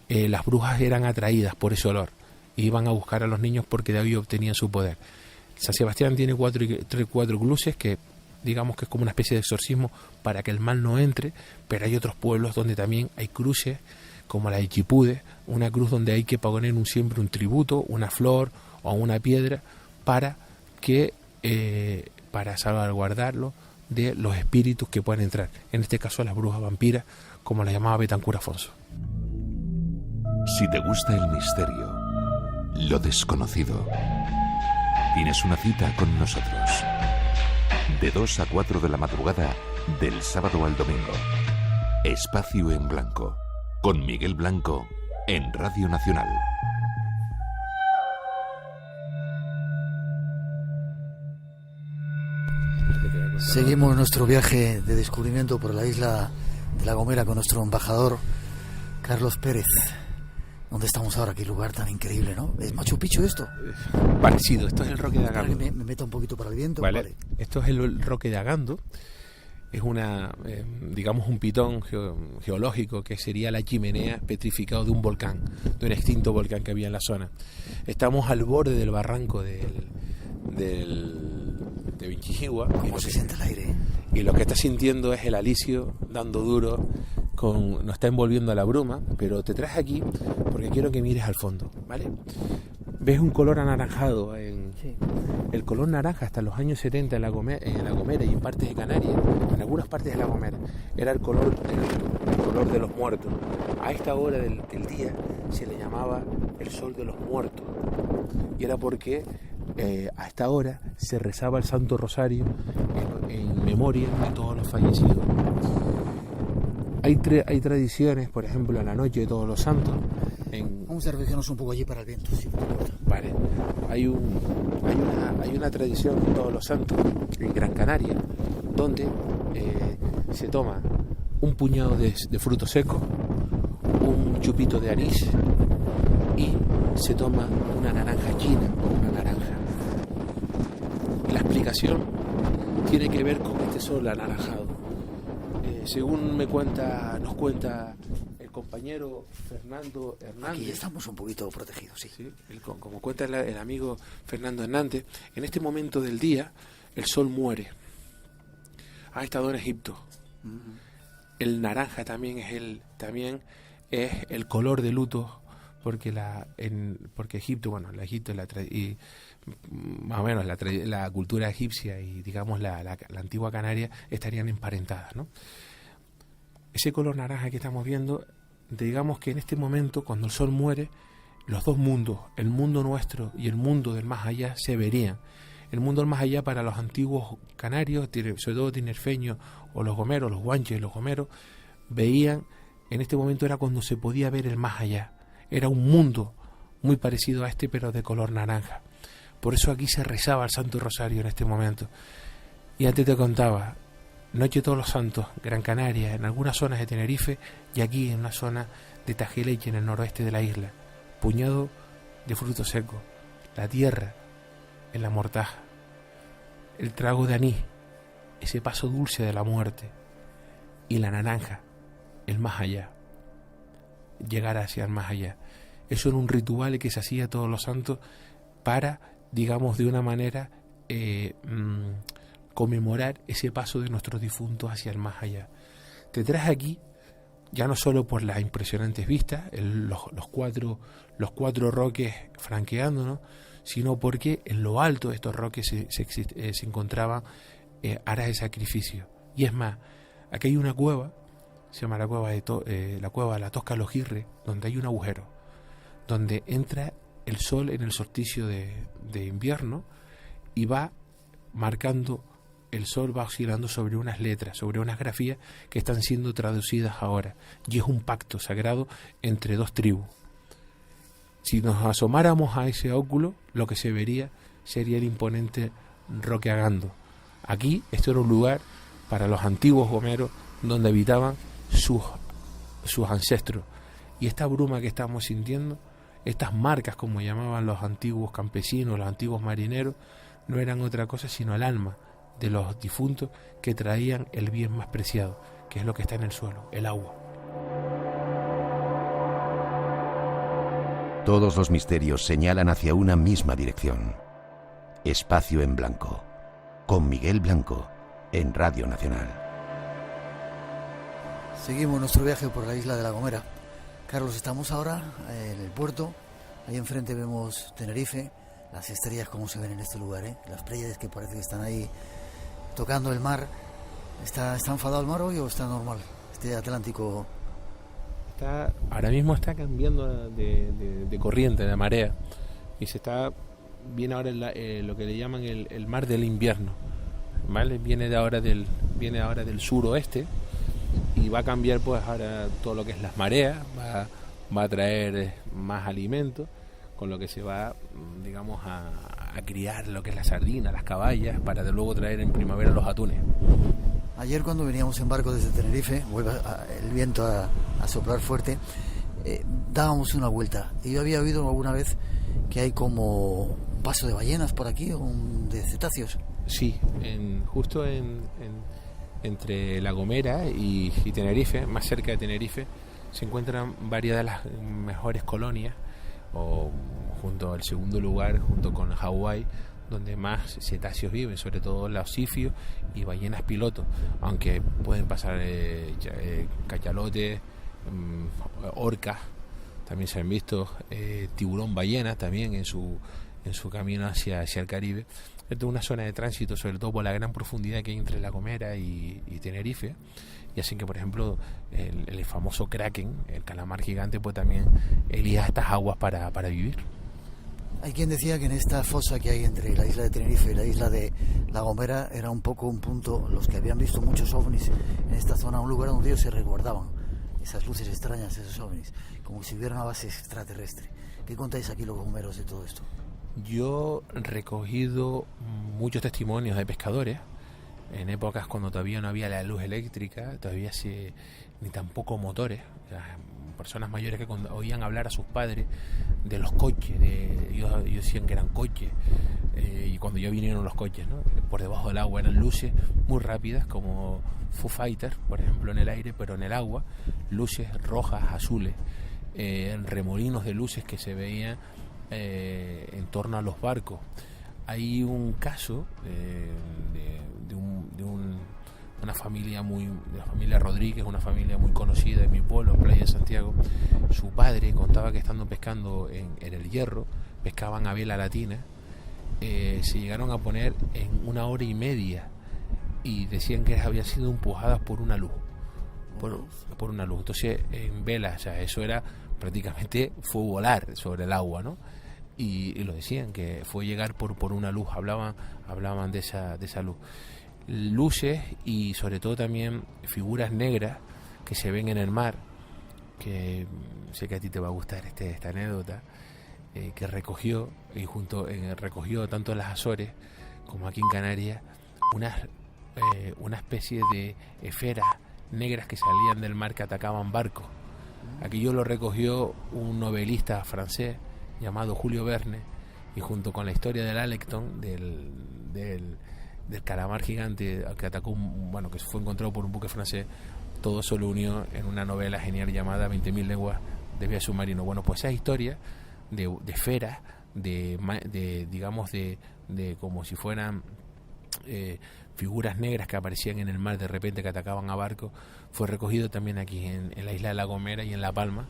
Speaker 5: las brujas eran atraídas por ese olor y iban a buscar a los niños porque de ahí obtenían su poder. San Sebastián tiene cuatro cruces que digamos que es como una especie de exorcismo para que el mal no entre, pero hay otros pueblos donde también hay cruces, como la de Chipude, una cruz donde hay que poner siempre un tributo, una flor o una piedra para salvaguardarlo de los espíritus que puedan entrar, en este caso las brujas vampiras, como la llamaba Betancur Afonso.
Speaker 4: Si te gusta el misterio, lo desconocido, tienes una cita con nosotros. De 2 a 4 de la madrugada, del sábado al domingo. Espacio en Blanco, con Miguel Blanco, en Radio Nacional.
Speaker 1: Seguimos nuestro viaje de descubrimiento por la isla de La Gomera con nuestro embajador Carlos Pérez. ¿Dónde estamos ahora? Qué lugar tan increíble, ¿no? ¿Es Machu Picchu esto?
Speaker 5: Parecido, esto es el Roque de Agando.
Speaker 1: Me meta un poquito para el viento.
Speaker 5: Vale. Esto es el Roque de Agando. Es un pitón geológico que sería la chimenea petrificado de un volcán, de un extinto volcán que había en la zona. Estamos al borde del barranco de Vinchijigua.
Speaker 1: ¿Cómo se siente el aire?
Speaker 5: Y lo que está sintiendo es el alisio dando duro, nos está envolviendo a la bruma, pero te traes aquí porque quiero que mires al fondo, ¿vale? ¿Ves un color anaranjado?
Speaker 1: Sí.
Speaker 5: El color naranja hasta los años 70 en La Gomera y en partes de Canarias, en algunas partes de La Gomera, era el color de los muertos. A esta hora del día se le llamaba el sol de los muertos, y era porque a esta hora se rezaba el Santo Rosario en memoria de todos los fallecidos. Hay tradiciones, por ejemplo, en la noche de Todos los Santos.
Speaker 1: Vamos a refugiarnos un poco allí para el viento, si no te importa.
Speaker 5: Vale. Hay una tradición de Todos los Santos en Gran Canaria, donde se toma un puñado de frutos secos, un chupito de anís y se toma una naranja china o una naranja. La explicación tiene que ver con este sol anaranjado. Según nos cuenta el compañero Fernando Hernández.
Speaker 1: Aquí estamos un poquito protegidos, sí.
Speaker 5: ¿Sí? Como cuenta el amigo Fernando Hernández, en este momento del día el sol muere. Ha estado en Egipto. El naranja también es el color de luto, porque Egipto, bueno, Egipto más o menos la cultura egipcia y digamos la antigua Canaria estarían emparentadas, ¿no? ese color naranja que estamos viendo, digamos que en este momento, cuando el sol muere, los dos mundos, el mundo nuestro y el mundo del más allá, se verían. El mundo del más allá para los antiguos canarios, sobre todo tinerfeños o los gomeros, los guanches, los gomeros, veían, en este momento era cuando se podía ver el más allá. Era un mundo muy parecido a este, pero de color naranja. Por eso aquí se rezaba el Santo Rosario en este momento. Y antes te contaba, Noche de Todos los Santos, Gran Canaria, en algunas zonas de Tenerife y aquí en una zona de Tajeleche, en el noroeste de la isla. Puñado de frutos secos, la tierra en la mortaja, el trago de anís, ese paso dulce de la muerte, y la naranja, el más allá, llegar hacia el más allá. Eso era un ritual que se hacía todos los santos para, digamos, de una manera conmemorar ese paso de nuestros difuntos hacia el más allá. Te traes aquí, ya no solo por las impresionantes vistas, los cuatro roques franqueándonos, sino porque en lo alto de estos roques se encontraban aras de sacrificio. Y es más, aquí hay una cueva, se llama la cueva de la Tosca Lojirre, donde hay un agujero, donde entra el sol en el solsticio de invierno y va marcando, el sol va oscilando sobre unas letras, sobre unas grafías que están siendo traducidas ahora, y es un pacto sagrado entre dos tribus. Si nos asomáramos a ese óculo, lo que se vería sería el imponente Roque Agando. Aquí, esto era un lugar para los antiguos gomeros donde habitaban sus ancestros. Y esta bruma que estamos sintiendo, estas marcas, como llamaban los antiguos campesinos, los antiguos marineros, no eran otra cosa sino el alma de los difuntos que traían el bien más preciado, que es lo que está en el suelo, el agua.
Speaker 4: Todos los misterios señalan hacia una misma dirección. Espacio en Blanco, con Miguel Blanco, en Radio Nacional.
Speaker 1: Seguimos nuestro viaje por la isla de La Gomera. Carlos, estamos ahora en el puerto. Ahí enfrente vemos Tenerife, las estrellas como se ven en este lugar, las playas que parece que están ahí tocando el mar. ¿Está enfadado el mar hoy o está normal? Este Atlántico...
Speaker 5: Ahora mismo está cambiando de corriente, de marea, y viene ahora lo que le llaman el mar del invierno, ¿vale? Viene ahora del suroeste y va a cambiar pues ahora todo lo que es las mareas, va a traer más alimento, con lo que se va, digamos, a criar lo que es la sardina, las caballas, para de luego traer en primavera los atunes.
Speaker 1: Ayer cuando veníamos en barco desde Tenerife, vuelve el viento a soplar fuerte, dábamos una vuelta. Y yo había oído alguna vez que hay como un paso de ballenas por aquí, o de cetáceos.
Speaker 5: Sí, justo entre La Gomera y Tenerife, más cerca de Tenerife, se encuentran varias de las mejores colonias, o junto al segundo lugar, junto con Hawái, donde más cetáceos viven, sobre todo laucifios y ballenas piloto, aunque pueden pasar cachalotes, orcas, también se han visto, tiburón ballena también en su camino hacia el Caribe. Esto es una zona de tránsito, sobre todo por la gran profundidad que hay entre La Gomera y Tenerife, y hacen que, por ejemplo, el famoso kraken, el calamar gigante, pues también elija estas aguas para vivir.
Speaker 1: Hay quien decía que en esta fosa que hay entre la isla de Tenerife y la isla de La Gomera era un poco un punto, los que habían visto muchos ovnis en esta zona, un lugar donde ellos se resguardaban, esas luces extrañas, esos ovnis, como si hubiera una base extraterrestre. ¿Qué contáis aquí los gomeros de todo esto?
Speaker 5: Yo he recogido muchos testimonios de pescadores en épocas cuando todavía no había la luz eléctrica, todavía ni tampoco motores. Personas mayores que oían hablar a sus padres de los coches, ellos decían que eran coches, y cuando ya vinieron los coches, ¿no? Por debajo del agua eran luces muy rápidas, como Foo Fighters, por ejemplo, en el aire, pero en el agua, luces rojas, azules, remolinos de luces que se veían en torno a los barcos. Hay un caso de una familia de la familia Rodríguez, una familia muy conocida en mi pueblo, en Playa de Santiago. Su padre contaba que estando pescando en el Hierro, pescaban a vela latina, se llegaron a poner en 1 hora y media y decían que habían sido empujadas por una luz. por una luz. Entonces en vela, o sea, eso era prácticamente, fue volar sobre el agua, ¿no? Y lo decían, que fue llegar por una luz, hablaban de esa luz. Luces y sobre todo también figuras negras que se ven en el mar, que sé que a ti te va a gustar esta anécdota, que recogió tanto en las Azores como aquí en Canarias una especie de esferas negras que salían del mar, que atacaban barcos. Aquello lo recogió un novelista francés llamado Julio Verne, y junto con la historia del Alecton, del calamar gigante que atacó que fue encontrado por un buque francés, todo eso lo unió en una novela genial llamada 20.000 leguas de viaje submarino. Bueno, pues esa historia de esferas, digamos de como si fueran figuras negras que aparecían en el mar de repente, que atacaban a barcos, fue recogido también aquí en la isla de La Gomera y en La Palma,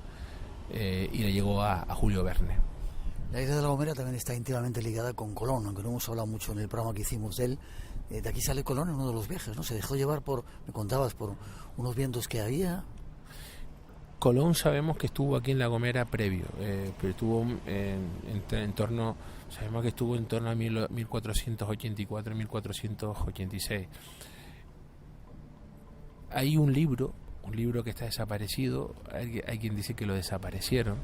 Speaker 5: y le llegó a Julio Verne.
Speaker 1: La isla de La Gomera también está íntimamente ligada con Colón, aunque no hemos hablado mucho en el programa que hicimos de él. De aquí sale Colón en uno de los viajes, ¿no? Se dejó llevar me contabas, por unos vientos que había.
Speaker 5: Colón sabemos que estuvo aquí en La Gomera previo, pero estuvo en torno, sabemos que estuvo en torno a 1484 y 1486. Hay un libro que está desaparecido, hay quien dice que lo desaparecieron,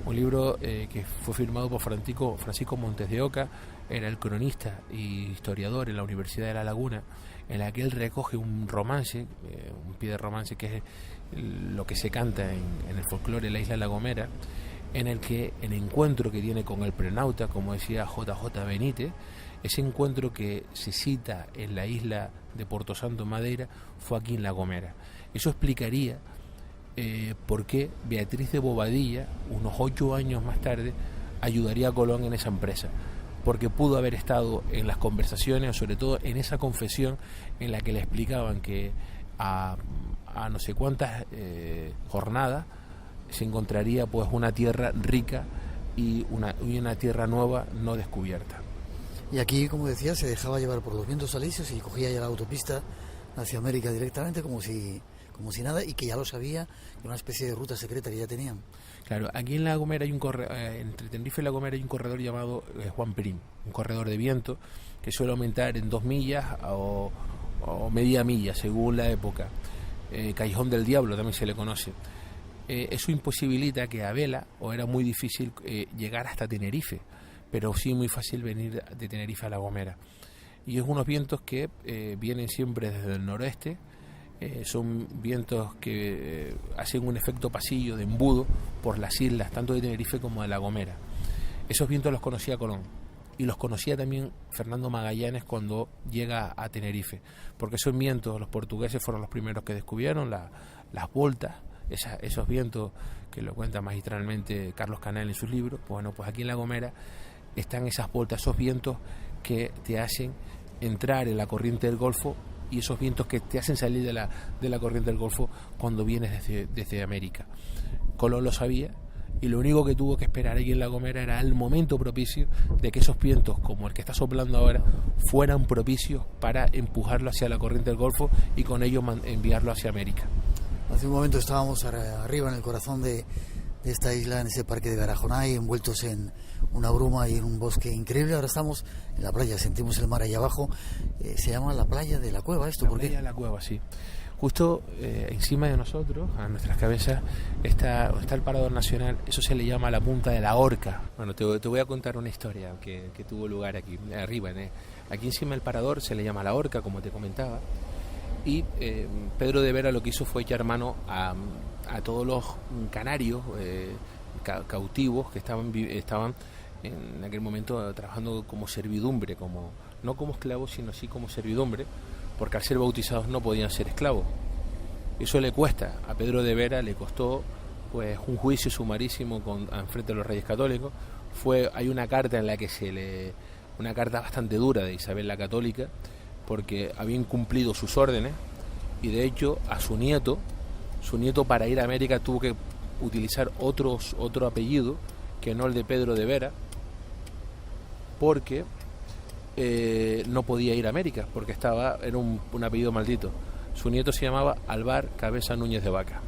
Speaker 5: un libro que fue firmado por Francisco Montes de Oca, era el cronista y historiador en la Universidad de La Laguna, en la que él recoge un romance, un pie de romance, que es lo que se canta en el folclore de la isla de La Gomera, en el que el encuentro que tiene con el prenauta, como decía JJ Benítez, ese encuentro que se cita en la isla de Porto Santo, Madeira, fue aquí en La Gomera. Eso explicaría por qué Beatriz de Bobadilla, unos 8 años más tarde, ayudaría a Colón en esa empresa, porque pudo haber estado en las conversaciones, o sobre todo en esa confesión en la que le explicaban que a no sé cuántas jornadas se encontraría pues una tierra rica y una tierra nueva no descubierta.
Speaker 1: Y aquí, como decía, se dejaba llevar por los vientos alisios y cogía ya la autopista hacia América directamente como si nada, y que ya lo sabía, una especie de ruta secreta que ya tenían.
Speaker 5: Claro, aquí en La Gomera hay entre Tenerife y La Gomera hay un corredor llamado Juan Perín, un corredor de viento que suele aumentar en 2 millas o media milla según la época. Callejón del Diablo también se le conoce. Eso imposibilita que a vela, o era muy difícil llegar hasta Tenerife, pero sí muy fácil venir de Tenerife a La Gomera. Y es unos vientos que vienen siempre desde el noroeste. Son vientos que hacen un efecto pasillo de embudo por las islas, tanto de Tenerife como de La Gomera. Esos vientos los conocía Colón, y los conocía también Fernando Magallanes cuando llega a Tenerife, porque esos vientos los portugueses fueron los primeros que descubrieron, las voltas, esos vientos que lo cuenta magistralmente Carlos Canal en sus libros. Bueno, pues aquí en La Gomera están esas voltas, esos vientos que te hacen entrar en la corriente del Golfo, y esos vientos que te hacen salir de la corriente del Golfo cuando vienes desde América. Colón lo sabía, y lo único que tuvo que esperar aquí en La Gomera era el momento propicio de que esos vientos, como el que está soplando ahora, fueran propicios para empujarlo hacia la corriente del Golfo y con ello enviarlo hacia América.
Speaker 1: Hace un momento estábamos arriba en el corazón de esta isla, en ese parque de Garajonay, envueltos en una bruma y en un bosque increíble. Ahora estamos en la playa, sentimos el mar ahí abajo. Se llama la playa de la Cueva, ¿esto por qué?
Speaker 5: La playa de la Cueva, sí. Justo encima de nosotros, a nuestras cabezas, está el Parador Nacional. Eso se le llama la Punta de la Horca. Bueno, te voy a contar una historia que tuvo lugar aquí, arriba. Aquí encima del Parador se le llama la Horca, como te comentaba. Y Pedro de Vera lo que hizo fue echar mano a todos los canarios cautivos que estaban en aquel momento trabajando como servidumbre, no como esclavos, sino sí como servidumbre, porque al ser bautizados no podían ser esclavos. Eso le cuesta, a Pedro de Vera le costó pues un juicio sumarísimo frente a los Reyes Católicos. Hay una carta en la que una carta bastante dura de Isabel la Católica, porque había incumplido sus órdenes, y de hecho a su nieto para ir a América tuvo que utilizar otro apellido que no el de Pedro de Vera, porque no podía ir a América, porque era un apellido maldito. Su nieto se llamaba Alvar Cabeza Núñez de Vaca.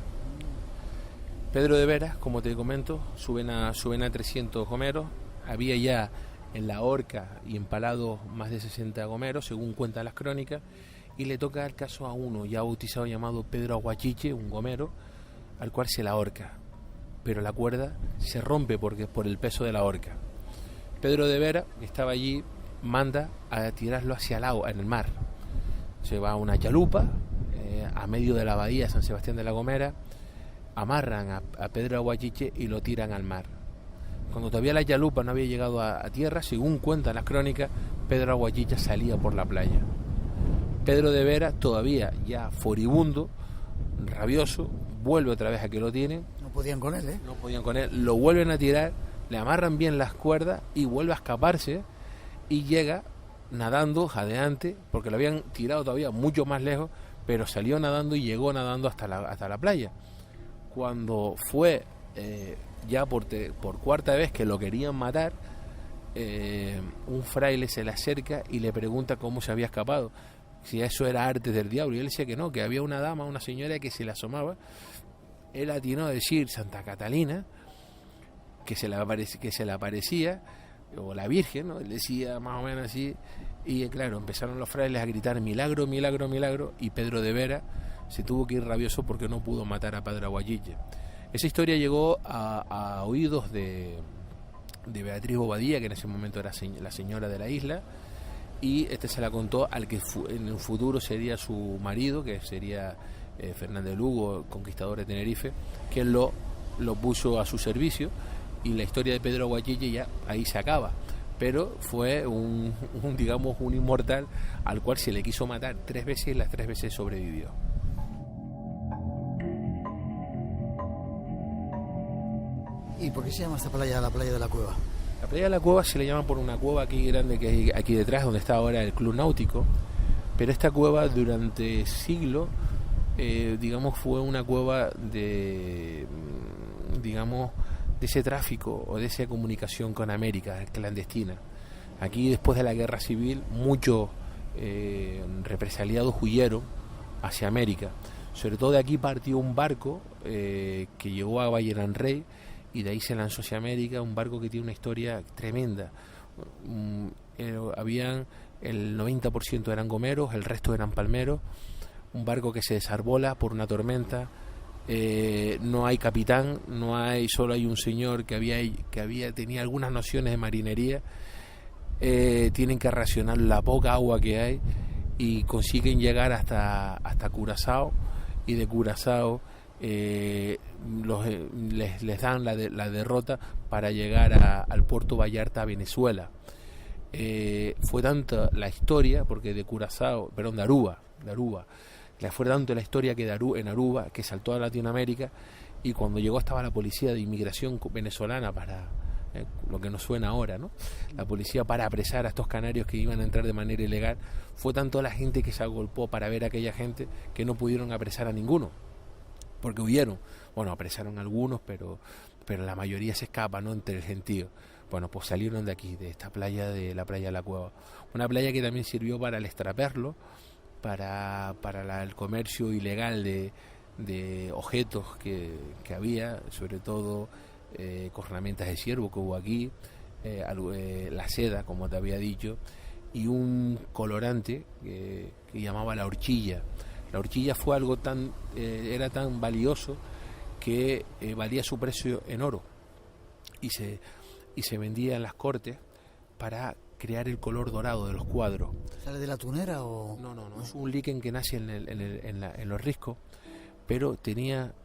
Speaker 5: Pedro de Vera, como te comento, suben a 300 gomeros. Había ya en la horca y empalado más de 60 gomeros, según cuentan las crónicas, y le toca el caso a uno ya bautizado llamado Pedro Aguachiche, un gomero, al cual se la ahorca, pero la cuerda se rompe porque por el peso de la horca. Pedro de Vera, que estaba allí, manda a tirarlo hacia el agua, en el mar. Se va a una chalupa a medio de la bahía de San Sebastián de la Gomera, amarran a Pedro Aguachiche y lo tiran al mar. Cuando todavía la chalupa no había llegado a tierra, según cuentan las crónicas, Pedro Aguachiche salía por la playa. Pedro de Vera, todavía ya furibundo, rabioso, vuelve otra vez a que lo tienen.
Speaker 1: No podían con él, ¿eh?
Speaker 5: No podían con él, lo vuelven a tirar, le amarran bien las cuerdas y vuelve a escaparse y llega nadando, jadeante, porque lo habían tirado todavía mucho más lejos, pero salió nadando y llegó nadando hasta la playa. Cuando fue ya por cuarta vez que lo querían matar, un fraile se le acerca y le pregunta cómo se había escapado, si eso era arte del diablo, y él decía que no, que había una dama, una señora que se le asomaba. Él atinó a decir Santa Catalina, que se le aparecía, o la Virgen, ¿no? Él decía más o menos así, y claro, empezaron los frailes a gritar milagro, milagro, milagro, y Pedro de Vera se tuvo que ir rabioso porque no pudo matar a Pedro Aguachiche. Esa historia llegó a oídos de Beatriz Bobadilla, que en ese momento era la señora de la isla, y se la contó al que en el futuro sería su marido, que sería Fernández Lugo, conquistador de Tenerife, que lo puso a su servicio, y la historia de Pedro Aguachiche ya ahí se acaba. Pero fue un inmortal al cual se le quiso matar 3 veces y las 3 veces sobrevivió.
Speaker 1: ¿Y por qué se llama esta playa la playa de la Cueva?
Speaker 5: La playa de la Cueva se le llama por una cueva aquí grande que hay aquí detrás, donde está ahora el Club Náutico, pero esta cueva durante siglos, fue una cueva de ese tráfico o de esa comunicación con América clandestina. Aquí, después de la guerra civil, muchos represaliados huyeron hacia América. Sobre todo de aquí partió un barco que llegó a Valleran Rey, y de ahí se lanzó hacia América, un barco que tiene una historia tremenda. Habían el 90% eran gomeros, el resto eran palmeros. Un barco que se desarbola por una tormenta, no hay capitán, solo hay un señor que tenía algunas nociones de marinería. Tienen que racionar la poca agua que hay y consiguen llegar hasta Curazao, y de Curazao les dan la derrota para llegar al puerto Vallarta, Venezuela. Fue tanta la historia, porque de Aruba, fue tanto la historia que en Aruba, que saltó a Latinoamérica, y cuando llegó estaba la policía de inmigración venezolana para lo que nos suena ahora, ¿no? La policía para apresar a estos canarios que iban a entrar de manera ilegal. Fue tanto la gente que se agolpó para ver a aquella gente que no pudieron apresar a ninguno, porque huyeron. Bueno, apresaron a algunos, pero la mayoría se escapa, ¿no? Entre el gentío. Bueno, pues salieron de aquí, de esta playa, de la playa de la Cueva. Una playa que también sirvió para el extraperlo, para el comercio ilegal de objetos que había, sobre todo cornamentas de ciervo que hubo aquí, la seda, como te había dicho, y un colorante que llamaba la horchilla. La horchilla fue algo era tan valioso que valía su precio en oro, y se vendía en las cortes para crear el color dorado de los cuadros.
Speaker 1: ¿Sale de la tunera o...?
Speaker 5: No, es un líquen que nace en los riscos, pero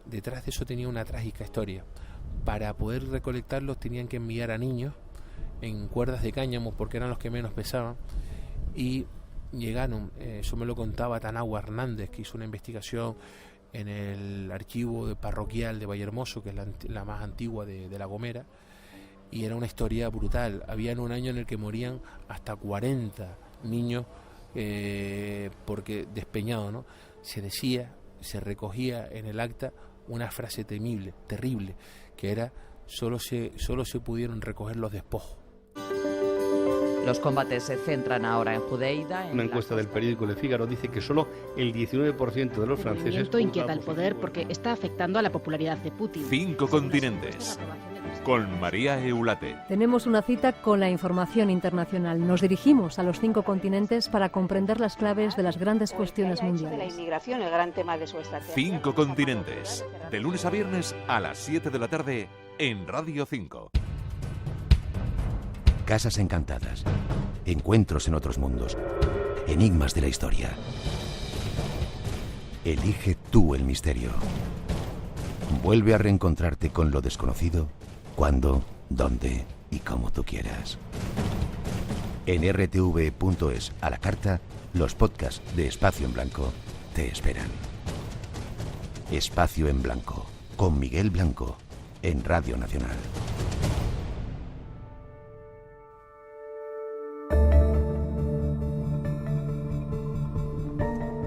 Speaker 5: detrás de eso tenía una trágica historia. Para poder recolectarlos tenían que enviar a niños en cuerdas de cáñamo, porque eran los que menos pesaban, y llegaron, eso me lo contaba Tanagua Hernández, que hizo una investigación en el archivo parroquial de Vallehermoso, que es la más antigua de La Gomera, y era una historia brutal. Había un año en el que morían hasta 40 niños porque despeñados, ¿no? Se recogía en el acta una frase terrible, que era: solo se pudieron recoger los despojos.
Speaker 6: Los combates se centran ahora en Judeida.
Speaker 7: Una encuesta del periódico Le Figaro dice que solo el 19% de los franceses...
Speaker 8: El movimiento inquieta al poder porque está afectando a la popularidad de Putin.
Speaker 9: 5 continentes. Con María Eulate.
Speaker 10: Tenemos una cita con la información internacional. Nos dirigimos a los 5 continentes para comprender las claves de las grandes cuestiones mundiales.
Speaker 8: La inmigración, el gran tema de su estrategia.
Speaker 9: 5 continentes. De lunes a viernes a las 7 de la tarde en Radio 5.
Speaker 4: Casas encantadas, encuentros en otros mundos, enigmas de la historia. Elige tú el misterio. Vuelve a reencontrarte con lo desconocido, cuando, dónde y como tú quieras. En rtv.es a la carta, los podcasts de Espacio en Blanco te esperan. Espacio en Blanco, con Miguel Blanco, en Radio Nacional.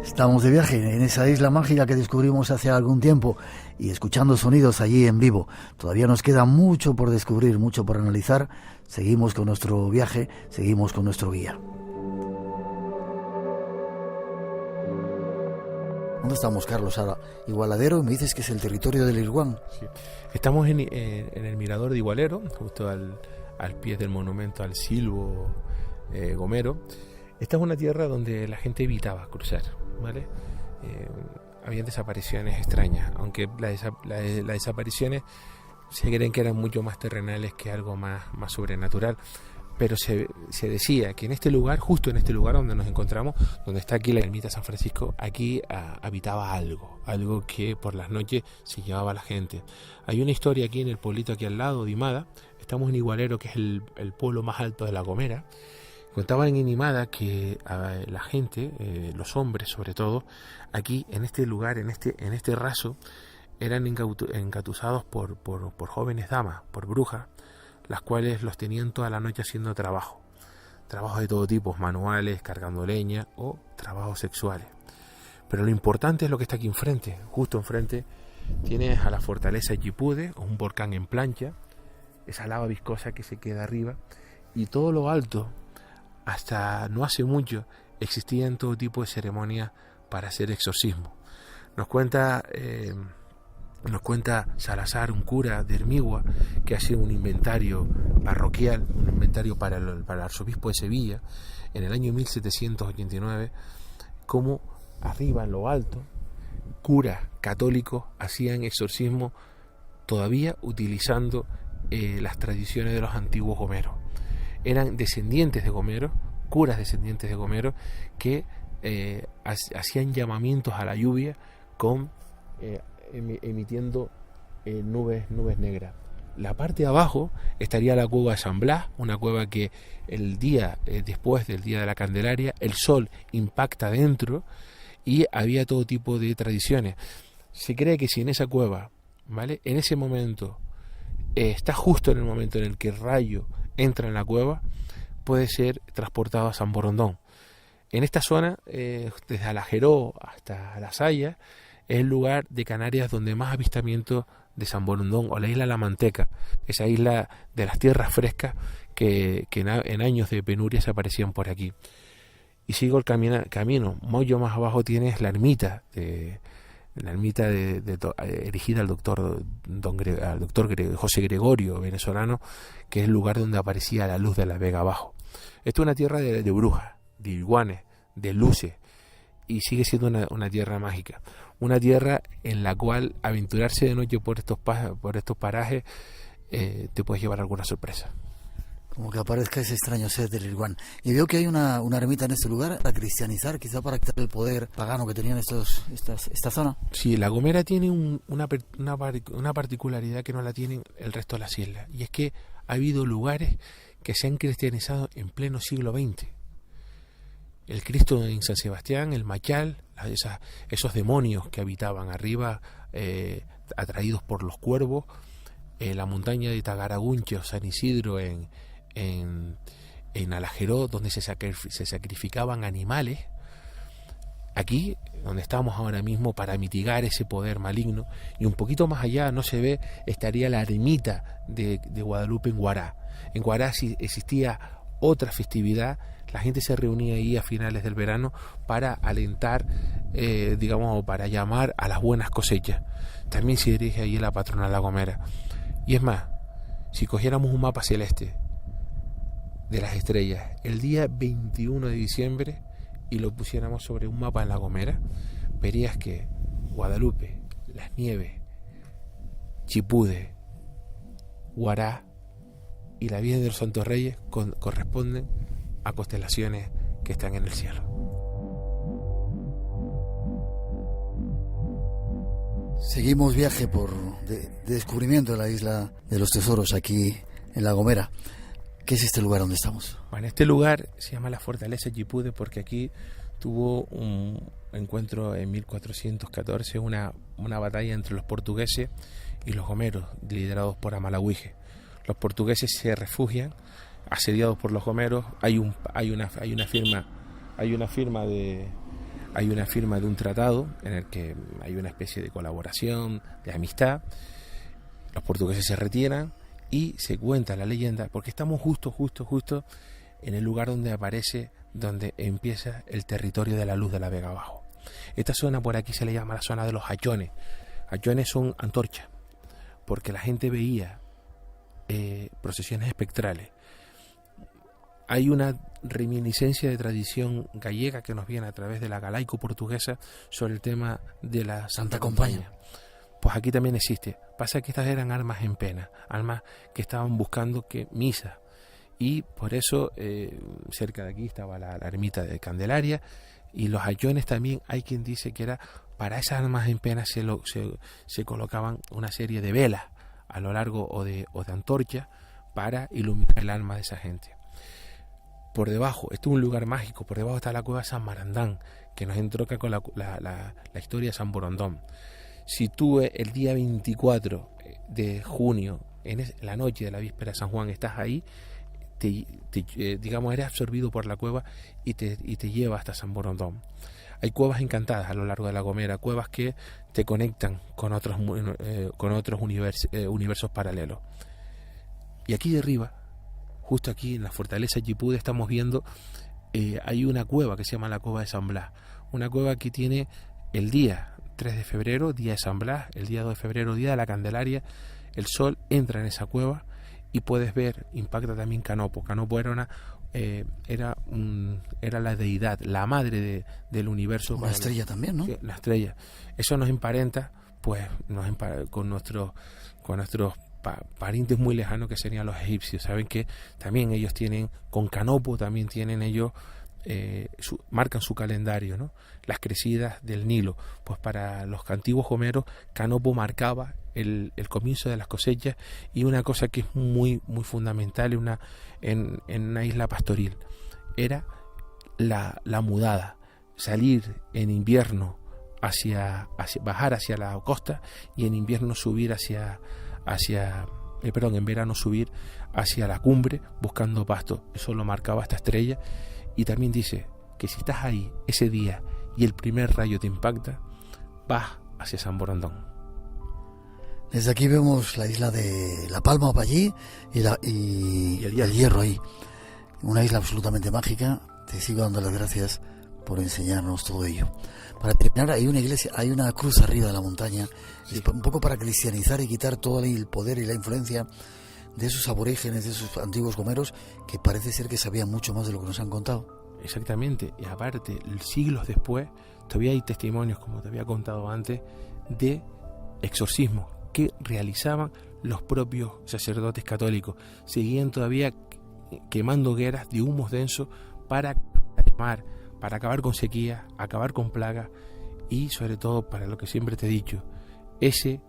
Speaker 1: Estamos de viaje en esa isla mágica que descubrimos hace algún tiempo y escuchando sonidos allí en vivo. Todavía nos queda mucho por descubrir, mucho por analizar. Seguimos con nuestro viaje, seguimos con nuestro guía. ¿Dónde estamos, Carlos? Ahora, Igualadero, y me dices que es el territorio del Irguán.
Speaker 5: Sí. Estamos en el mirador de Igualero, justo al pie del monumento al Silvo Gomero. Esta es una tierra donde la gente evitaba cruzar, ¿vale? Habían desapariciones extrañas, aunque las desapariciones se creen que eran mucho más terrenales que algo más sobrenatural. Pero se decía que en este lugar, justo en este lugar donde nos encontramos, donde está aquí la ermita San Francisco, aquí habitaba algo que por las noches se llevaba a la gente. Hay una historia aquí en el pueblito aquí al lado, Imada. Estamos en Igualero, que es el pueblo más alto de La Gomera. Contaban en Imada que la gente, los hombres sobre todo, aquí en este lugar, en este raso, eran engatusados por jóvenes damas, por brujas, las cuales los tenían toda la noche haciendo trabajos de todo tipo, manuales, cargando leña o trabajos sexuales. Pero lo importante es lo que está aquí enfrente. Justo enfrente tienes a la fortaleza Yipude, un volcán en plancha, esa lava viscosa que se queda arriba, y todo lo alto, hasta no hace mucho, existían todo tipo de ceremonias para hacer exorcismo. Nos cuenta Salazar, un cura de Hermigua, que hacía un inventario parroquial, un inventario para el arzobispo de Sevilla, en el año 1789, como arriba en lo alto, curas católicos hacían exorcismo todavía utilizando las tradiciones de los antiguos gomeros. Eran descendientes de gomeros, curas descendientes de gomeros, que hacían llamamientos a la lluvia con... emitiendo nubes negras. La parte de abajo estaría la cueva de San Blas, una cueva que el día después del día de la Candelaria el sol impacta dentro y había todo tipo de tradiciones. Se cree que si en esa cueva, ¿vale?, en ese momento está justo en el momento en el que el rayo entra en la cueva, puede ser transportado a San Borondón. En esta zona, desde Alajeró hasta La Saya, es el lugar de Canarias donde más avistamientos de San Borondón, o la isla La Manteca, esa isla de las tierras frescas que en años de penuria se aparecían por aquí. Y sigo el camino, mucho más abajo tienes la ermita erigida al doctor José Gregorio, venezolano, que es el lugar donde aparecía la luz de la Vega abajo. Esto es una tierra de brujas, de iguanes, de luces, y sigue siendo una tierra mágica, una tierra en la cual aventurarse de noche por estos parajes te puedes llevar alguna sorpresa.
Speaker 1: Como que aparezca ese extraño ser del Irguán. Y veo que hay una ermita en este lugar para cristianizar, quizá para quitar el poder pagano que tenían esta zona.
Speaker 5: Sí, La Gomera tiene una particularidad que no la tienen el resto de las islas, y es que ha habido lugares que se han cristianizado en pleno siglo XX. El Cristo en San Sebastián, el Machal, esos demonios que habitaban arriba, atraídos por los cuervos, la montaña de Tagaragunche o San Isidro en Alajeró, donde se sacrificaban animales. Aquí, donde estamos ahora mismo, para mitigar ese poder maligno, y un poquito más allá, no se ve, estaría la ermita de Guadalupe en Guará. En Guará existía otra festividad. La gente se reunía ahí a finales del verano para alentar, digamos, para llamar a las buenas cosechas. También se dirige ahí la patrona La Gomera. Y es más, si cogiéramos un mapa celeste de las estrellas el día 21 de diciembre y lo pusiéramos sobre un mapa en La Gomera, verías que Guadalupe, Las Nieves, Chipude, Huará y la Virgen de los Santos Reyes corresponden a constelaciones que están en el cielo.
Speaker 1: Seguimos viaje de descubrimiento de la isla de los tesoros aquí en La Gomera. ¿Qué es este lugar donde estamos?
Speaker 5: Bueno, este lugar se llama la Fortaleza Chipude porque aquí tuvo un encuentro en 1414, una batalla entre los portugueses y los gomeros, liderados por Amalauige. Los portugueses se refugian, asediados por los gomeros. Hay una firma de un tratado en el que hay una especie de colaboración, de amistad. Los portugueses se retiran y se cuenta la leyenda, porque estamos justo en el lugar donde empieza el territorio de la Luz de la Vega Abajo. Esta zona por aquí se le llama la zona de los hachones. Hachones son antorchas, porque la gente veía procesiones espectrales. Hay una reminiscencia de tradición gallega que nos viene a través de la galaico-portuguesa sobre el tema de la Santa Compaña. Pues aquí también existe. Pasa que estas eran almas en pena, almas que estaban buscando misa. Y por eso cerca de aquí estaba la ermita de Candelaria, y los hachones también hay quien dice que era para esas almas en pena se colocaban una serie de velas a lo largo o de antorchas para iluminar el alma de esa gente. Por debajo, esto es un lugar mágico, por debajo está la cueva San Marandán, que nos entronca con la historia de San Borondón. Si tú el día 24 de junio, en la noche de la víspera de San Juan, estás ahí, digamos, eres absorbido por la cueva y te lleva hasta San Borondón. Hay cuevas encantadas a lo largo de La Gomera, cuevas que te conectan con otros universos paralelos. Y aquí de arriba, justo aquí en la Fortaleza Chipude, estamos viendo, hay una cueva que se llama la Cueva de San Blas. Una cueva que tiene el día 3 de febrero, día de San Blas, el día 2 de febrero, día de la Candelaria. El sol entra en esa cueva y puedes ver, impacta también Canopo. Canopo era la deidad, la madre del universo.
Speaker 1: Una estrella también, ¿no?
Speaker 5: La estrella. Eso nos emparenta, pues, con nuestros parientes muy lejanos, que serían los egipcios. Saben que también ellos tienen, con Canopo también tienen ellos, marcan su calendario, ¿no? Las crecidas del Nilo. Pues para los antiguos gomeros, Canopo marcaba el comienzo de las cosechas, y una cosa que es muy muy fundamental en una isla pastoril era la mudada, salir en invierno bajar hacia la costa, y en invierno subir en verano subir hacia la cumbre buscando pasto. Eso lo marcaba esta estrella. Y también dice que si estás ahí ese día y el primer rayo te impacta, vas hacia San Borondón.
Speaker 1: Desde aquí vemos la isla de La Palma para allí y el Hierro ahí. Una isla absolutamente mágica. Te sigo dando las gracias por enseñarnos todo ello. Para terminar, hay una iglesia, hay una cruz arriba de la montaña, sí, un poco para cristianizar y quitar todo el poder y la influencia de esos aborígenes, de esos antiguos gomeros, que parece ser que sabían mucho más de lo que nos han contado.
Speaker 5: Exactamente, y aparte, siglos después, todavía hay testimonios, como te había contado antes, de exorcismos que realizaban los propios sacerdotes católicos. Seguían todavía quemando hogueras de humos densos para acabar con sequía, acabar con plagas, y sobre todo, para lo que siempre te he dicho, esa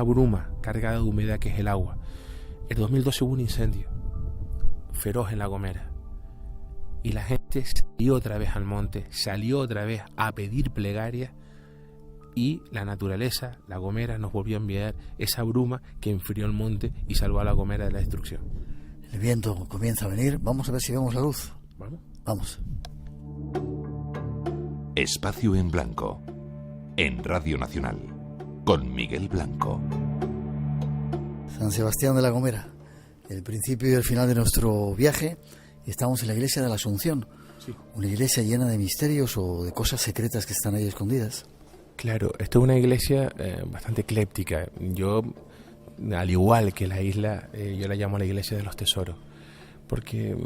Speaker 5: bruma cargada de humedad que es el agua. En 2012 hubo un incendio feroz en La Gomera, y la gente salió otra vez al monte, salió otra vez a pedir plegarias, y la naturaleza, La Gomera, nos volvió a enviar esa bruma que enfrió el monte y salvó a La Gomera de la destrucción.
Speaker 1: El viento comienza a venir. Vamos a ver si vemos la luz. Vamos.
Speaker 9: Espacio en Blanco, en Radio Nacional, con Miguel Blanco.
Speaker 1: San Sebastián de La Gomera, el principio y el final de nuestro viaje. Estamos en la iglesia de la Asunción,
Speaker 5: sí.
Speaker 1: Una iglesia llena de misterios o de cosas secretas que están ahí escondidas.
Speaker 5: Claro, esto es una iglesia bastante ecléptica. Yo, al igual que la isla, yo la llamo la iglesia de los tesoros, porque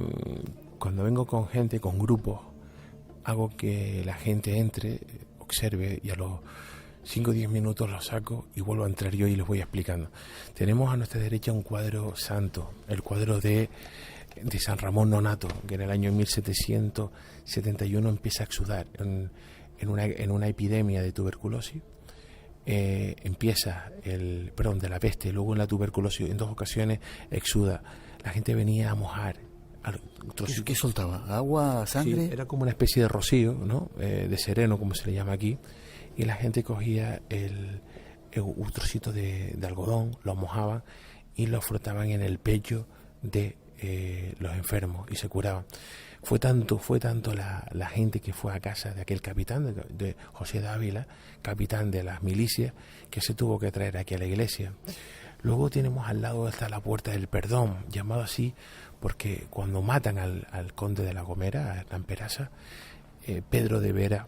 Speaker 5: cuando vengo con gente, con grupos, hago que la gente entre, observe, y a los 5 o 10 minutos los saco y vuelvo a entrar yo y les voy explicando. Tenemos a nuestra derecha un cuadro santo, el cuadro de San Ramón Nonnato, que en el año 1771 empieza a exudar en una epidemia de tuberculosis. Empieza de la peste, luego en la tuberculosis, en 2 ocasiones exuda. La gente venía a mojar.
Speaker 1: ¿Qué soltaba? ¿Agua, sangre?
Speaker 5: Sí, era como una especie de rocío, ¿no? De sereno, como se le llama aquí, y la gente cogía un trocito de algodón, lo mojaban y lo frotaban en el pecho de los enfermos y se curaban. Fue tanto la gente que fue a casa de aquel capitán, de José de Ávila, capitán de las milicias, que se tuvo que traer aquí a la iglesia. Luego tenemos al lado está la Puerta del Perdón, llamado así porque cuando matan al conde de La Gomera, a Hernán Peraza, Pedro de Vera,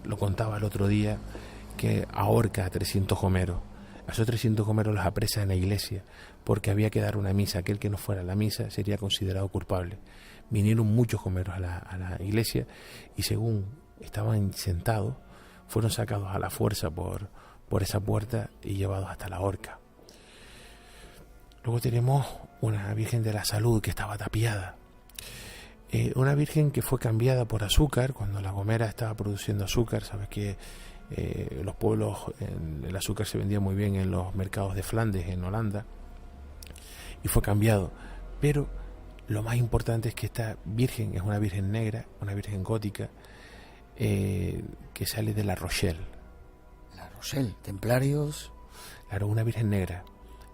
Speaker 5: lo contaba el otro día, que ahorca a 300 gomeros. A esos 300 gomeros los apresa en la iglesia porque había que dar una misa. Aquel que no fuera a la misa sería considerado culpable. Vinieron muchos gomeros a la iglesia y según estaban sentados, fueron sacados a la fuerza por esa puerta y llevados hasta la horca. Luego tenemos una Virgen de la Salud que estaba tapiada. Una Virgen que fue cambiada por azúcar cuando La Gomera estaba produciendo azúcar. Sabes que los pueblos, el azúcar se vendía muy bien en los mercados de Flandes, en Holanda, y fue cambiado. Pero lo más importante es que esta Virgen es una Virgen negra, una Virgen gótica, que sale de La Rochelle.
Speaker 1: La Rochelle, templarios.
Speaker 5: Claro, una Virgen negra.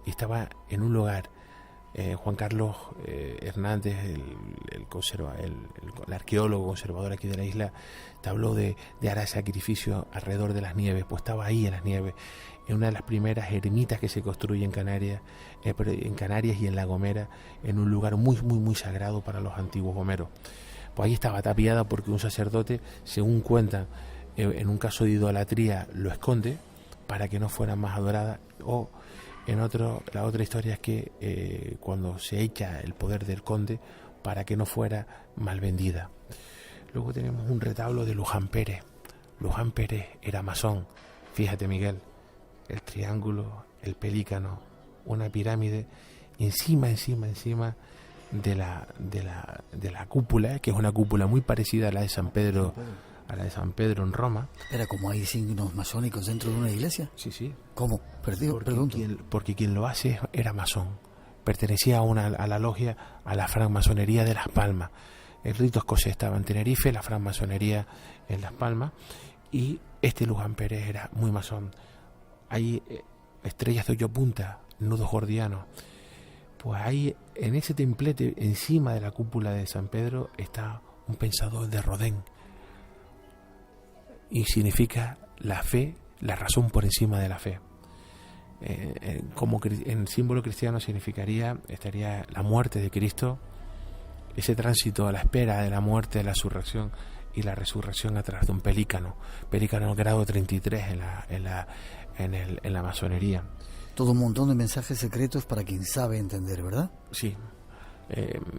Speaker 5: Y estaba en un lugar. Juan Carlos Hernández, el arqueólogo conservador aquí de la isla, te habló de hará sacrificio alrededor de las nieves. Pues estaba ahí en las nieves, en una de las primeras ermitas que se construye en Canarias y en La Gomera, en un lugar muy, muy, muy sagrado para los antiguos gomeros. Pues ahí estaba tapiada porque un sacerdote, según cuentan, en un caso de idolatría, lo esconde para que no fuera más adorada. O la otra historia es que cuando se echa el poder del conde para que no fuera mal vendida. Luego tenemos un retablo de Luján Pérez. Luján Pérez era masón. Fíjate, Miguel, el triángulo, el pelícano, una pirámide encima de la cúpula, que es una cúpula muy parecida a la de San Pedro en Roma.
Speaker 1: ¿Era como hay signos masónicos dentro de una iglesia?
Speaker 5: Sí.
Speaker 1: ¿Cómo? Pregunto.
Speaker 5: Porque quien lo hace era masón. Pertenecía a la logia, a la francmasonería de Las Palmas. El rito escocés estaba en Tenerife, la francmasonería en Las Palmas, y este Luján Pérez era muy masón. Hay estrellas de 8 puntas, nudos gordianos. Pues ahí, en ese templete, encima de la cúpula de San Pedro, está un pensador de Rodin. Y significa la fe, la razón por encima de la fe. Como en símbolo cristiano estaría la muerte de Cristo, ese tránsito a la espera de la muerte, de la resurrección, y la resurrección a través de un pelícano grado 33 en la masonería.
Speaker 1: Todo un montón de mensajes secretos para quien sabe entender, ¿verdad?
Speaker 5: Sí.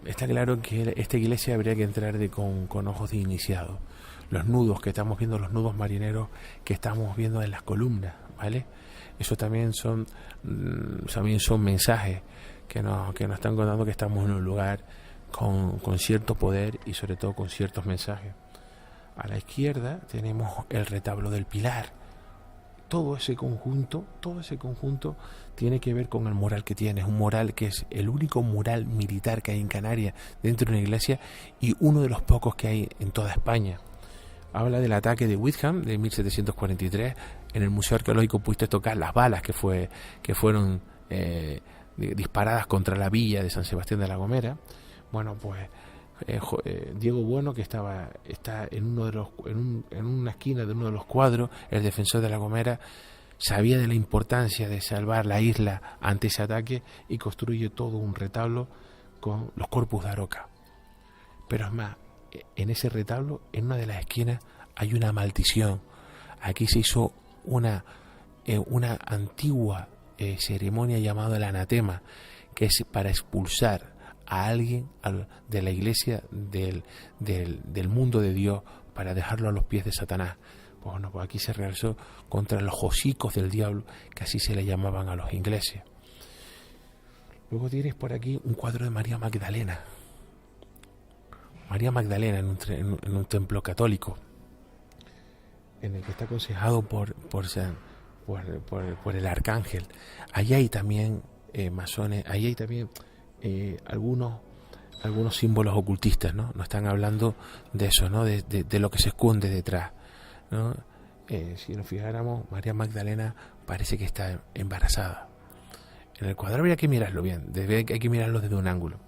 Speaker 5: Está claro que esta iglesia habría que entrar con ojos de iniciado. Los nudos que estamos viendo, los nudos marineros que estamos viendo en las columnas, ¿vale? Eso también son mensajes que nos están contando que estamos en un lugar con cierto poder y sobre todo con ciertos mensajes. A la izquierda tenemos el retablo del Pilar. Todo ese conjunto tiene que ver con el mural que tiene. Es un mural que es el único mural militar que hay en Canarias dentro de una iglesia y uno de los pocos que hay en toda España. Habla del ataque de Witham de 1743. En el Museo Arqueológico pudiste tocar las balas que fueron disparadas contra la villa de San Sebastián de la Gomera. Bueno, pues Diego Bueno, que está en una esquina de uno de los cuadros, el defensor de La Gomera, sabía de la importancia de salvar la isla ante ese ataque y construye todo un retablo con los Corpus de Aroca. Pero es más, en ese retablo, en una de las esquinas, hay una maldición. Aquí se hizo una antigua ceremonia llamada el anatema, que es para expulsar a alguien de la iglesia, del mundo de Dios, para dejarlo a los pies de Satanás. Bueno, pues aquí se realizó contra los hocicos del diablo, que así se le llamaban a los ingleses. Luego tienes por aquí un cuadro de María Magdalena. María Magdalena en un templo católico, en el que está aconsejado por el arcángel. Allí hay también masones, allí hay también algunos símbolos ocultistas, ¿no? Nos están hablando de eso, ¿no? De lo que se esconde detrás, ¿no? Si nos fijáramos, María Magdalena parece que está embarazada. En el cuadro habría que mirarlo bien, hay que mirarlo desde un ángulo.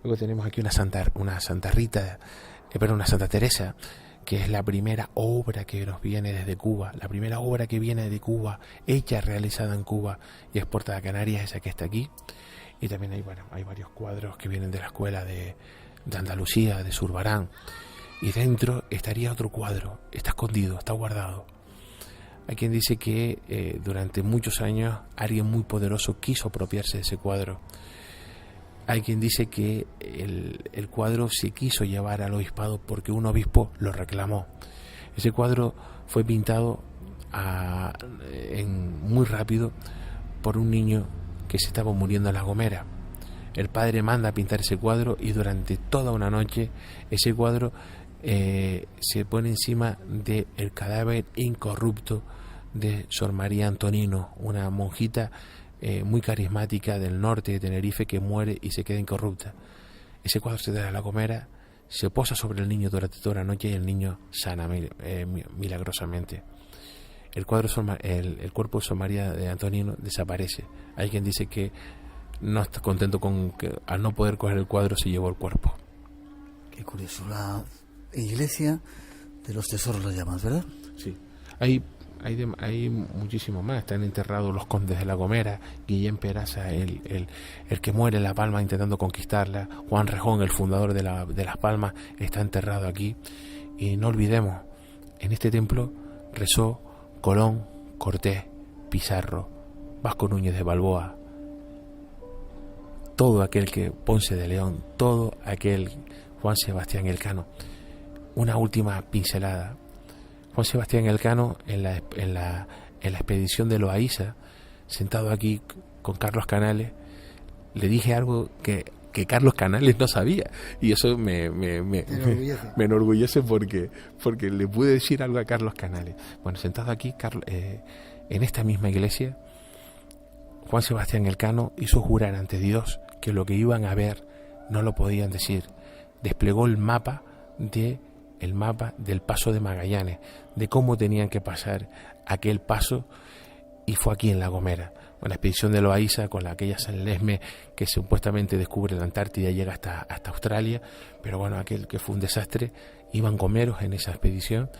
Speaker 5: Luego tenemos aquí una Santa Teresa, que es la primera obra que nos viene desde Cuba, la primera obra que viene de Cuba, hecha, realizada en Cuba y exportada a Canarias, esa que está aquí. Y también hay varios cuadros que vienen de la escuela de Andalucía, de Zurbarán. Y dentro estaría otro cuadro, está escondido, está guardado. Hay quien dice que durante muchos años alguien muy poderoso quiso apropiarse de ese cuadro. Hay quien dice que el cuadro se quiso llevar al obispado porque un obispo lo reclamó. Ese cuadro fue pintado muy rápido por un niño que se estaba muriendo en La Gomera. El padre manda a pintar ese cuadro y durante toda una noche ese cuadro se pone encima del cadáver incorrupto de Sor María Antonino, una monjita muy carismática del norte de Tenerife, que muere y se queda incorrupta. Ese cuadro se da a La Gomera, se posa sobre el niño durante toda la noche y el niño sana milagrosamente. El cuerpo de Sor María de Antonino desaparece. Hay quien dice que no está contento con que al no poder coger el cuadro se llevó el cuerpo.
Speaker 1: Qué curioso, la iglesia de los tesoros la llamas, ¿verdad?
Speaker 5: Sí, hay muchísimo más. Están enterrados los condes de La Gomera, Guillén Peraza, el que muere en La Palma intentando conquistarla, Juan Rejón, el fundador de Las Palmas, está enterrado aquí. Y no olvidemos, en este templo rezó Colón, Cortés, Pizarro, Vasco Núñez de Balboa, todo aquel que Ponce de León, todo aquel Juan Sebastián Elcano. Una última pincelada. Juan Sebastián Elcano en la expedición de Loaiza, sentado aquí con Carlos Canales, le dije algo que Carlos Canales no sabía, y eso me enorgullece porque le pude decir algo a Carlos Canales. Bueno, sentado aquí en esta misma iglesia, Juan Sebastián Elcano hizo jurar ante Dios que lo que iban a ver no lo podían decir. Desplegó el mapa del paso de Magallanes, de cómo tenían que pasar aquel paso, y fue aquí en La Gomera. Bueno, la expedición de Loaiza, con aquella San Lesme que supuestamente descubre la Antártida y llega hasta Australia, pero bueno, aquel que fue un desastre. Iban gomeros en esa expedición,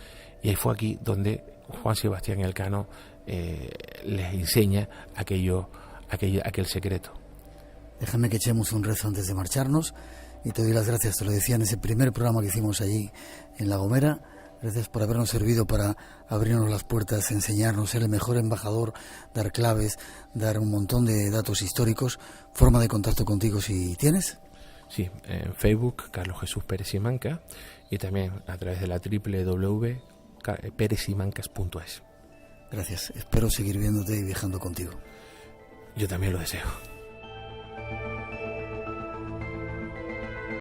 Speaker 5: y ahí fue aquí donde Juan Sebastián Elcano les enseña aquel secreto.
Speaker 1: Déjame que echemos un rezo antes de marcharnos, y te doy las gracias, te lo decía en ese primer programa que hicimos allí en La Gomera. Gracias por habernos servido para abrirnos las puertas, enseñarnos, ser el mejor embajador, dar claves, dar un montón de datos históricos. Forma de contacto contigo, si tienes.
Speaker 5: Sí, en Facebook, Carlos Jesús Pérez Simanca, y también a través de la www.perezsimancas.es.
Speaker 1: Gracias, espero seguir viéndote y viajando contigo.
Speaker 5: Yo también lo deseo.